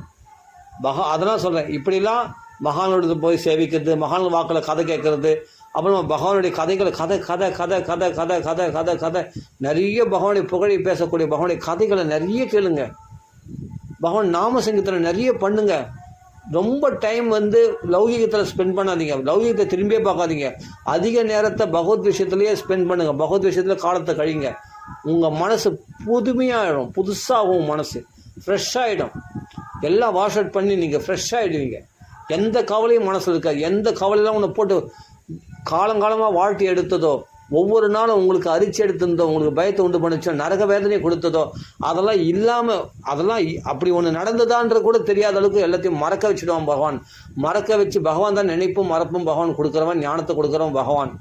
[SPEAKER 1] அதெல்லாம் சொல்கிறேன். இப்படிலாம் மகானோடது போய் சேவிக்கிறது, மகான் வாக்கில் கதை கேட்கறது, அப்புறமா பகவானுடைய கதைகளை கதை கதை கதை கதை கதை கதை கதை கதை நிறைய பகவானுடைய புகழை பேசக்கூடிய பகவானுடைய கதைகளை நிறைய கேளுங்க. பகவான் நாம சங்கீதத்தில் நிறைய பண்ணுங்க. ரொம்ப டைம் லௌகிகத்தில் ஸ்பெண்ட் பண்ணாதீங்க, லௌகிகத்தை திரும்பியே பார்க்காதீங்க. அதிக நேரத்தை பகவத் விஷயத்துலேயே ஸ்பெண்ட் பண்ணுங்கள். பகவத் விஷயத்தில் காலத்தை கழிங்க. உங்கள் மனசு புதுமையாகிடும், புதுசாகும், மனசு ஃப்ரெஷ்ஷாகிடும். எல்லாம் வாஷ் அவுட் பண்ணி நீங்கள் ஃப்ரெஷ்ஷாகிடுவீங்க. எந்த கவலையும் மனசில் இருக்காது. எந்த கவலையெல்லாம் உன்னை போட்டு காலங்காலமாக வாழ்க்கை எடுத்ததோ, ஒவ்வொரு நாளும் உங்களுக்கு அரிச்சு எடுத்திருந்தோ, உங்களுக்கு பயத்தை உண்டு பண்ணிச்சோ, நரக வேதனையை கொடுத்ததோ, அதெல்லாம் இல்லாமல், அதெல்லாம் அப்படி ஒன்று நடந்ததான்ற கூட தெரியாத அளவுக்கு எல்லாத்தையும் மறக்க வச்சுடுவான் பகவான். மறக்க வச்சு பகவான் தான் நினைப்பும் மறப்பும் பகவான் கொடுக்குறவன், ஞானத்தை கொடுக்குறவன் பகவான்.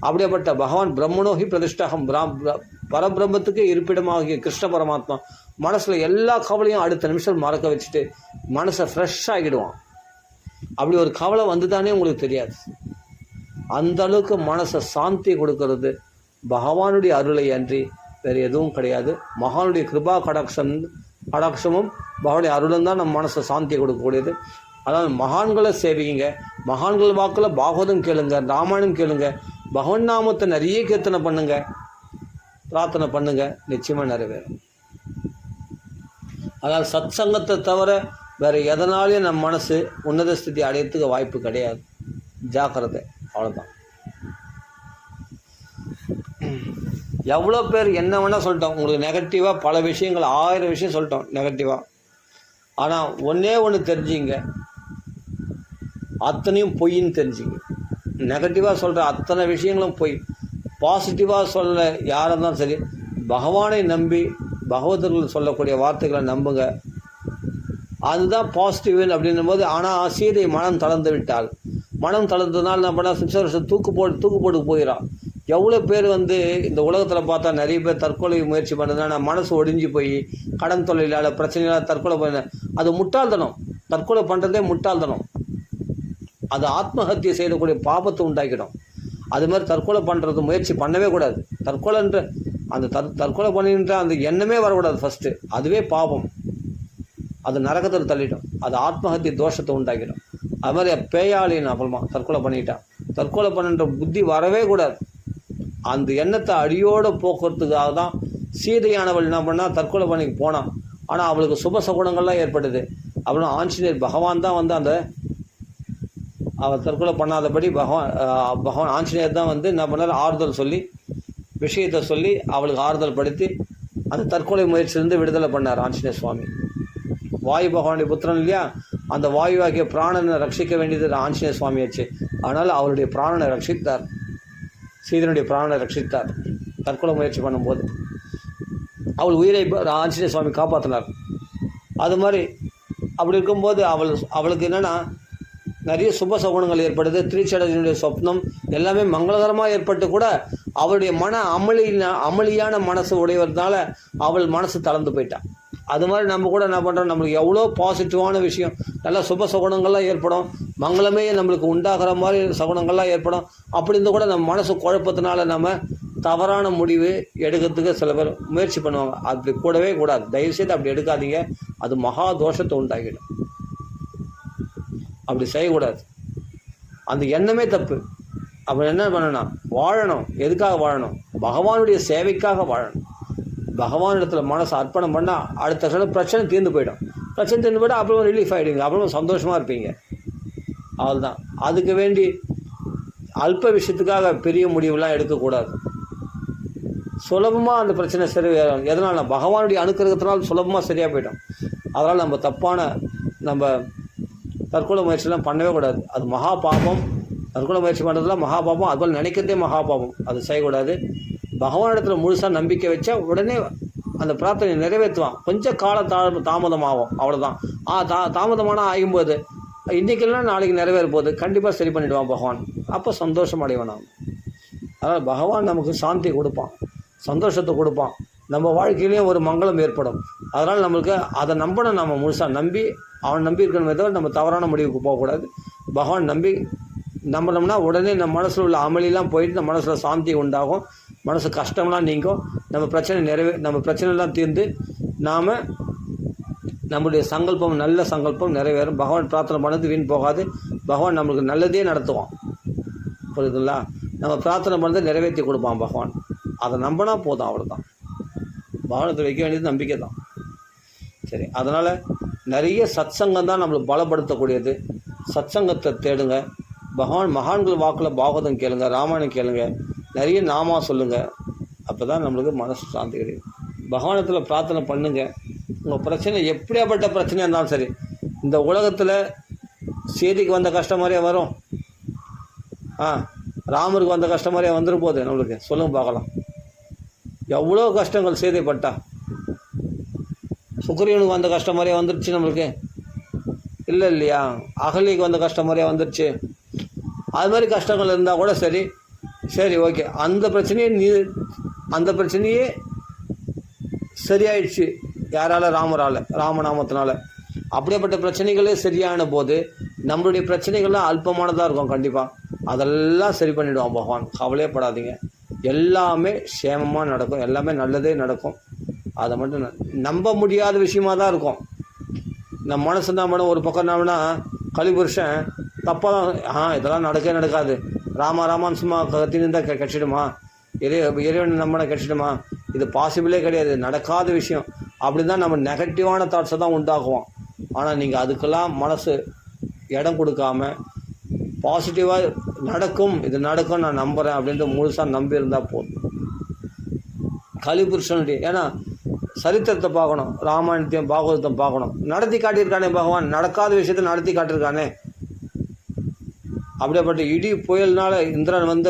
[SPEAKER 1] அப்படியேப்பட்ட பகவான் பிரம்மணோகி பிரதிஷ்டாகம், பரபிரம்மத்துக்கு இருப்பிடமாகிய கிருஷ்ண பரமாத்மா மனசில் எல்லா கவலையும் அடுத்த நிமிஷம் மறக்க வச்சுட்டு மனசை ஃப்ரெஷ் ஆகிடுவான். அப்படி ஒரு கவலை வந்துதானே உங்களுக்கு தெரியாது. அந்த அளவுக்கு மனசை சாந்தி கொடுக்கறது பகவானுடைய அருளை அன்றி வேறு எதுவும் கிடையாது. மகானுடைய கிருபா கடாட்சமும் பகவானுடைய அருளும் தான் நம்ம மனசை சாந்தியை கொடுக்கக்கூடியது. அதனால் மகான்களை சேவிங்க. மகான்கள் வாக்கில் பாகவதம் கேளுங்க, ராமாயணம் கேளுங்க, பகவன் நாமத்தை நிறைய கீர்த்தனை பண்ணுங்க, பிரார்த்தனை பண்ணுங்க, நிச்சயமாக நிறைவேறும். அதனால் சத் சங்கத்தை தவிர வேறு எதனாலையும் நம்ம மனசு உன்னத ஸ்திதி அடையறதுக்கு வாய்ப்பு கிடையாது. ஜாக்கிரதை, அவ்வளோதான். எவ்வளோ பேர் என்ன வேணால் சொல்லிட்டோம், உங்களுக்கு நெகட்டிவாக பல விஷயங்கள் 1000 விஷயம் சொல்லிட்டோம் நெகட்டிவாக. ஆனால் ஒன்றே ஒன்று தெரிஞ்சுங்க, அத்தனையும் பொய்ன்னு தெரிஞ்சுங்க. நெகட்டிவாக சொல்கிற அத்தனை விஷயங்களும் பொய். பாசிட்டிவாக சொல்ல யாராக இருந்தாலும் சரி, பகவானை நம்பி பகவதர்கள் சொல்லக்கூடிய வார்த்தைகளை நம்புங்க. அதுதான் பாசிட்டிவ் அப்படின்னும் போது. ஆனால் சீதை மனம் தளர்ந்து விட்டால், மனம் தளர்ந்ததுனால என்ன பண்ணால் 6 வருஷம் தூக்கு போட்டு போயிடான். எவ்வளோ பேர் இந்த உலகத்தில் பார்த்தா நிறைய பேர் தற்கொலை முயற்சி பண்ணுறதுனா மனசு ஒடிஞ்சு போய் கடன் தொழிலால் பிரச்சனையால் தற்கொலை பண்ண, அது முட்டாள்தனம். தற்கொலை பண்ணுறதே முட்டாள்தனம். அது ஆத்மஹத்தியை செய்யக்கூடிய பாபத்தை உண்டாக்கிடும். அது மாதிரி தற்கொலை பண்ணுறது முயற்சி பண்ணவே கூடாது. தற்கொலைன்ற அந்த தற்கொலை பண்ணின்ற அந்த எண்ணமே வரக்கூடாது ஃபஸ்ட்டு. அதுவே பாவம், அது நரகத்தில் தள்ளிடும், அது ஆத்மஹத்திய தோஷத்தை உண்டாக்கிடும். அது மாதிரி பேயாளின்னு அப்புறமா தற்கொலை பண்ணிட்டான். தற்கொலை பண்ணுற புத்தி வரவே கூடாது. அந்த எண்ணத்தை அடியோடு போக்குறதுக்காக தான் சீதையானவள் என்ன பண்ணால் தற்கொலை பண்ணிக்கு போனான். ஆனால் அவளுக்கு சுப சகுனங்கள்லாம் ஏற்படுது. அப்புறம் ஆஞ்சநேயர் பகவான் தான் அந்த அவள் தற்கொலை பண்ணாதபடி பகவான் ஆஞ்சநேயர் தான் என்ன பண்ணார், ஆறுதல் சொல்லி விஷயத்தை சொல்லி அவளுக்கு ஆறுதல் படுத்தி அந்த தற்கொலை முயற்சியிலிருந்து விடுதலை பண்ணார் ஆஞ்சநேய சுவாமி. வாயு பகவானுடைய புத்திரன் இல்லையா, அந்த வாயுவாகிய பிராணனை ரட்சிக்க வேண்டியது ஆஞ்சநேய சுவாமியாச்சு. அதனால் அவருடைய பிராணனை ரட்சித்தார், சீதனுடைய பிராணனை ரட்சித்தார். தற்கொலை முயற்சி பண்ணும்போது அவள் உயிரை ஆஞ்சநேய சுவாமி காப்பாற்றினார். அது மாதிரி அப்படி இருக்கும்போது அவளுக்கு என்னென்னா நிறைய சுப சகுனங்கள் ஏற்படுது. திருச்சடனுடைய சொப்னம் எல்லாமே மங்களகரமாக ஏற்பட்டு கூட அவளுடைய மன அமளியான மனசு உடையவர்னால அவள் மனசு தளர்ந்து போயிட்டான். அது மாதிரி நம்ம கூட என்ன பண்ணுறோம், நம்மளுக்கு எவ்வளோ பாசிட்டிவான விஷயம், நல்ல சுப சகுனங்கள்லாம் ஏற்படும், மங்களமே நம்மளுக்கு உண்டாகிற மாதிரி சகுனங்கள்லாம் ஏற்படும். அப்படி இருந்து கூட நம்ம மனசு குழப்பத்தினால நம்ம தவறான முடிவு எடுக்கிறதுக்கு சில பேர் முயற்சி பண்ணுவாங்க. அப்படி கூடவே கூடாது. தயவுசெய்து அப்படி எடுக்காதீங்க, அது மகா தோஷத்தை உண்டாகிடும். அப்படி செய்யக்கூடாது. அந்த எண்ணமே தப்பு. அப்போ என்ன பண்ணணும், வாழணும். எதுக்காக வாழணும்? பகவானுடைய சேவைக்காக வாழணும். பகவானிடத்தில் மனசை அர்ப்பணம் பண்ணால் அடுத்த சில பிரச்சனை தீர்ந்து போயிடும். பிரச்சனை தீர்ந்து போய்ட்டு அப்புறமா ரிலீஃப் ஆகிடுவீங்க, அப்புறமா சந்தோஷமாக இருப்பீங்க. அவ்வளோதான். அதுக்கு வேண்டி அல்ப விஷயத்துக்காக பெரிய முடிவுலாம் எடுக்கக்கூடாது. சுலபமாக அந்த பிரச்சனை சரி வேறும். எதனால்? பகவானுடைய அனுக்கிரகத்தினால் சுலபமாக சரியாக போயிட்டோம். அதனால் நம்ம தப்பான நம்ம தற்கொலை முயற்சியெல்லாம் பண்ணவே கூடாது. அது மகா பாபம். தற்கொலை முயற்சி பண்ணுறதுலாம் மகா பாபம். அதுபோல் நினைக்கிறதே மகா பாபம். அது செய்யக்கூடாது. பகவானிடத்தில் முழுசாக நம்பிக்கை வச்சா உடனே அந்த பிரார்த்தனை நிறைவேற்றுவான். கொஞ்சம் தாமதமாகும், அவ்வளோதான். தாமதமான ஆகும்போது இன்றைக்கெல்லாம் நாளைக்கு நிறைவேற போகுது, கண்டிப்பாக சரி பண்ணிவிடுவான் பகவான். அப்போ சந்தோஷம் அடைவான் நாம். அதனால் பகவான் நமக்கு சாந்தி கொடுப்பான், சந்தோஷத்தை கொடுப்பான், நம்ம வாழ்க்கையிலையும் ஒரு மங்களம் ஏற்படும். அதனால் நம்மளுக்கு அதை நம்பணும். நம்ம முழுசாக நம்பி அவன் நம்பி இருக்கணுமே தவிர நம்ம தவறான முடிவுக்கு போகக்கூடாது. பகவான் நம்பி நம்பினோம்னா உடனே நம்ம மனசில் உள்ள அமளிலாம் போயிட்டு நம்ம மனசில் சாந்தி உண்டாகும், மனசு கஷ்டம்லாம் நீங்கும், நம்ம பிரச்சனைலாம் தீர்ந்து நாம் நம்முடைய சங்கல்பம் நல்ல சங்கல்பம் நிறைவேறும். பகவான் பிரார்த்தனை பண்ணது வீண் போகாது. பகவான் நம்மளுக்கு நல்லதே நடத்துவான். புரியுதுங்களா? நம்ம பிரார்த்தனை பண்ணதை நிறைவேற்றி கொடுப்பான் பகவான். அதை நம்பினா போதும், அவ்வளோதான். பகவானத்தை வைக்க வேண்டியது நம்பிக்கை தான். சரி, அதனால் நிறைய சத்சங்கம் தான் நம்மளுக்கு பலப்படுத்தக்கூடியது. சத்சங்கத்தை தேடுங்க. பகவான் மகான்கள் வாக்கில் பாகவதம் கேளுங்க, ராமாயணம் கேளுங்க, நிறைய நாமா சொல்லுங்கள். அப்போ தான் நம்மளுக்கு மனசு சாந்தி கிடைக்கும். பகவானத்தில் பிரார்த்தனை பண்ணுங்க. உங்கள் பிரச்சனை எப்படியாப்பட்ட பிரச்சனையாக இருந்தாலும் சரி, இந்த உலகத்தில் சீதைக்கு வந்த கஷ்டம் மாதிரியே வரும். ராமருக்கு வந்த கஷ்டம் மாதிரியே வந்துடும் போது நம்மளுக்கு. சொல்லுங்க பார்க்கலாம். எவ்வளோ கஷ்டங்கள் சீதைப்பட்டா. சுக்ரீவனுக்கு வந்த கஷ்டம் மாதிரியே வந்துருச்சு நம்மளுக்கு, இல்லை இல்லையா? அகலிக்கு வந்த கஷ்டம் மாதிரியே வந்துருச்சு. அது மாதிரி கஷ்டங்கள் இருந்தால் கூட சரி ஓகே, அந்த பிரச்சனையே சரியாயிடுச்சு. யாரால? ராமரால், ராமநாமத்தினால. அப்படியேப்பட்ட பிரச்சனைகளே சரியான போது நம்மளுடைய பிரச்சனைகள்லாம் அல்பமானதாக இருக்கும். கண்டிப்பாக அதெல்லாம் சரி பண்ணிவிடுவான் பகவான். கவலையப்படாதீங்க. எல்லாமே சேமமாக நடக்கும், எல்லாமே நல்லதே நடக்கும். அதை மட்டும் நம்ப முடியாத விஷயமாக தான் இருக்கும். நம்ம மனசு என்ன பண்ணும், ஒரு பக்கம் என்னன்னா கலிபுருஷன் தப்பாக தான், இதெல்லாம் நடக்காது, ராமான்னு சும்மா கத்தின்னு இருந்தால் கட்சிடுமா, இறைவன் நம்மளை கட்சிடுமா, இது பாசிபிளே கிடையாது, நடக்காத விஷயம். அப்படி தான் நம்ம நெகட்டிவான தாட்ஸை தான் உண்டாக்குவோம். ஆனால் நீங்கள் அதுக்கெல்லாம் மனசு இடம் கொடுக்காம பாசிட்டிவாக இது நடக்கும் நான் நம்புகிறேன் அப்படின்ட்டு முழுசாக நம்பி இருந்தால் போதும். கலிபுருஷனுடைய ஏன்னா சரித்திரத்தை பார்க்கணும், ராமாயணத்தையும் பாகவதத்தையும் பார்க்கணும். நடத்தி காட்டியிருக்கானே பகவான், நடக்காத விஷயத்தை நடத்தி காட்டியிருக்கானே. அப்படியேப்பட்ட இடி புயல்னால இந்திரன்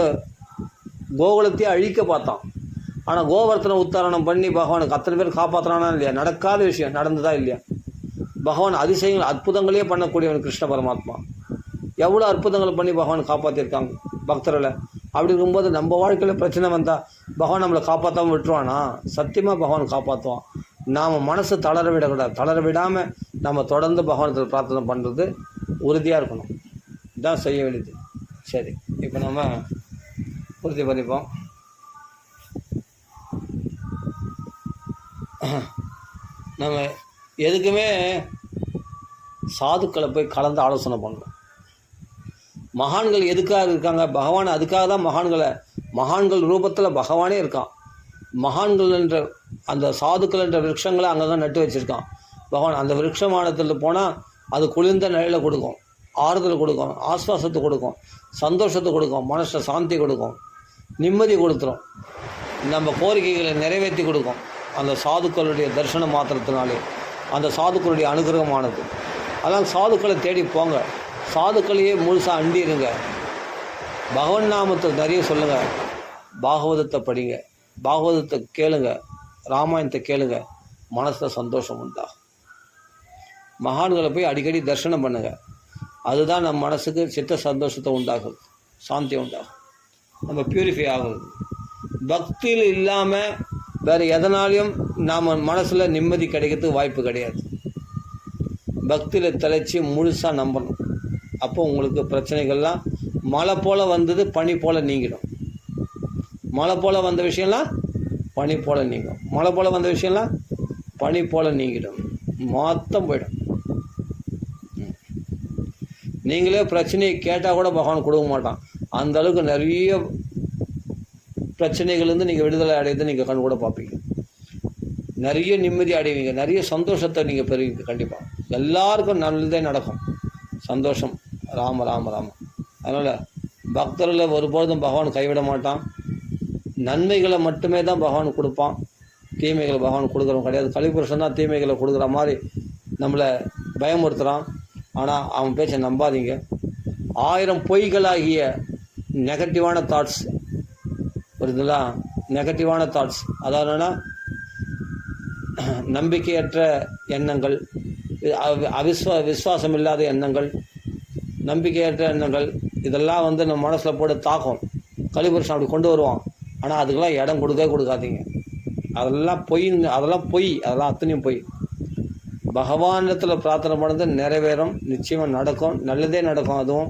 [SPEAKER 1] கோகுலத்தையே அழிக்க பார்த்தான். ஆனால் கோவர்த்தனை உத்தாரணம் பண்ணி பகவானுக்கு அத்தனை பேர் காப்பாற்றுறானா இல்லையா? நடக்காத விஷயம் நடந்ததா இல்லையா? பகவான் அதிசயங்கள் அற்புதங்களே பண்ணக்கூடியவன் கிருஷ்ண பரமாத்மா. எவ்வளோ அற்புதங்கள் பண்ணி பகவான் காப்பாற்றிருக்காங்க பக்தர்களை. அப்படி இருக்கும்போது நம்ம வாழ்க்கையில் பிரச்சனை வந்தால் பகவான் நம்மளை காப்பாற்றாமல் விட்டுருவானா? சத்தியமாக பகவான் காப்பாற்றுவான். நாம் மனசு தளர விடக்கூடாது. தளர விடாமல் நம்ம தொடர்ந்து பகவானத்தில் பிரார்த்தனை பண்ணுறது உறுதியாக இருக்கணும். இதுதான் செய்ய வேண்டியது. சரி, இப்போ நம்ம உறுதி பண்ணிப்போம். நம்ம எதுக்குமே சாதுக்களை போய் கலந்து ஆலோசனை பண்ணணும். மகான்கள் எதுக்காக இருக்காங்க? பகவான் அதுக்காக தான் மகான்கள் ரூபத்தில் பகவானே இருக்கான். மகான்கள் என்ற அந்த சாதுக்கள் என்ற விருட்சங்களை அங்கங்கே நட்டு வச்சுருக்கான் பகவான். அந்த விருட்சமானத்தில் போனால் அது குளிர்ந்த நிலையில கொடுக்கும், ஆறுதல் கொடுக்கும், ஆஸ்வாசத்தை கொடுக்கும், சந்தோஷத்தை கொடுக்கும், மனசில் சாந்தி கொடுக்கும், நிம்மதி கொடுத்துரும், நம்ம கோரிக்கைகளை நிறைவேற்றி கொடுக்கும். அந்த சாதுக்களுடைய தரிசன மாத்திரத்தினாலே அந்த சாதுக்களுடைய அனுகிரகமானது. அதனால் சாதுக்களை தேடி போங்க, சாதுக்களையே முழுசாக அண்டிருங்க, பகவன் நாமத்தை நிறைய சொல்லுங்கள், பாகவதத்தை படிங்க, பாகவதத்தை கேளுங்க, ராமாயணத்தை கேளுங்க, மனசில் சந்தோஷம் உண்டாகும். மகான்களை போய் அடிக்கடி தரிசனம் பண்ணுங்கள். அதுதான் நம்ம மனசுக்கு சித்த சந்தோஷத்தை உண்டாகுது, சாந்தி உண்டாகும், நம்ம பியூரிஃபை ஆகுது. பக்தியில் இல்லாமல் வேறு எதனாலையும் நாம் மனசில் நிம்மதி கிடைக்கிறதுக்கு வாய்ப்பு கிடையாது. பக்தியில் தலைச்சி முழுசாக நம்பணும். அப்போ உங்களுக்கு பிரச்சனைகள்லாம் மழை போல் வந்தது பனி போல் நீங்கிடும். மழை போல் வந்த விஷயம்லாம் பனி போல் நீங்கும். மழை போல் வந்த விஷயம்லாம் பனி போல் நீங்கிடும், மொத்தம் போயிடும். நீங்களே பிரச்சனையை கேட்டால் கூட பகவான் கொடுக்க மாட்டான். அந்த அளவுக்கு நிறைய பிரச்சனைகள்லேருந்து நீங்கள் விடுதலை அடையது நீங்கள் கண் கூட பார்ப்பீங்க. நிறைய நிம்மதி அடைவீங்க, நிறைய சந்தோஷத்தை நீங்கள் பெறுவீங்க. கண்டிப்பாக எல்லாருக்கும் நல்லதே நடக்கும். சந்தோஷம். ராம ராம ராம. அதனால் பக்தர்களை ஒருபோதும் பகவான் கைவிட மாட்டான். நன்மைகளை மட்டுமே தான் பகவான் கொடுப்பான், தீமைகளை பகவான் கொடுக்குறவன் கிடையாது. கலிபுருஷன் தான் தீமைகளை கொடுக்குற மாதிரி நம்மளை பயமுறுத்துகிறான். ஆனால் அவன் பேச்சை நம்பாதீங்க. 1000 பொய்களாகிய நெகட்டிவான தாட்ஸ் வருதுங்களா, நெகட்டிவான தாட்ஸ், அதாவது நம்பிக்கையற்ற எண்ணங்கள், விசுவாசம் இல்லாத எண்ணங்கள், நம்பிக்கையற்ற எண்ணங்கள், இதெல்லாம் வந்து நம்ம மனசில் போட்டு தாக்கும். கலிபுருஷன் அப்படி கொண்டு வருவான். ஆனால் அதுக்கெல்லாம் இடம் கொடுக்காதீங்க. அதெல்லாம் பொய், அதெல்லாம் அத்தனையும் பொய். பகவானிடத்தில் பிரார்த்தனை பண்ணது நிறைவேறும், நிச்சயமாக நடக்கும், நல்லதே நடக்கும் அதுவும்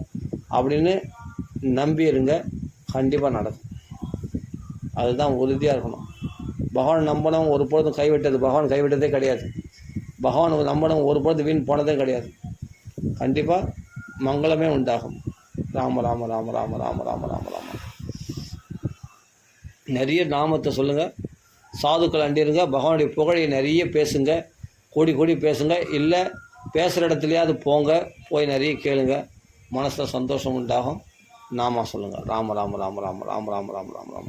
[SPEAKER 1] அப்படின்னு நம்பி இருங்க. கண்டிப்பாக நடக்கும். அதுதான் உறுதியாக இருக்கணும். பகவான் நம்பணும் ஒரு பொழுதும் கைவிட்டது, பகவான் கைவிட்டதே கிடையாது. பகவான் நம்பணும் ஒரு பொழுது வீண் போனதே கிடையாது. கண்டிப்பாக மங்களமே உண்டாகும். ராம ராம ராம ராம ராம ராம ராம ராம. நிறைய நாமத்தை சொல்லுங்கள், சாதுக்கள் அண்டிருங்க, பகவானுடைய புகழை நிறைய பேசுங்க, கூடி பேசுங்க. இல்லை பேசுகிற இடத்துலையாவது போங்க, போய் நிறைய கேளுங்க, மனசில் சந்தோஷம் உண்டாகும். நாமா சொல்லுங்கள், ராம ராம ராம ராம ராம ராம ராம ராம ராம.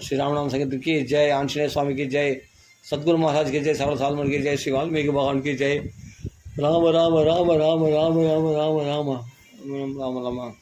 [SPEAKER 1] श्री राम नाम संगीत की जय, आंजनेय स्वामी की जय, सदगुरु महाराज की जय, सकल सालमन की जय, श्री वाल्मीकि भगवान की जय। राम राम राम राम राम राम राम राम राम राम राम राम।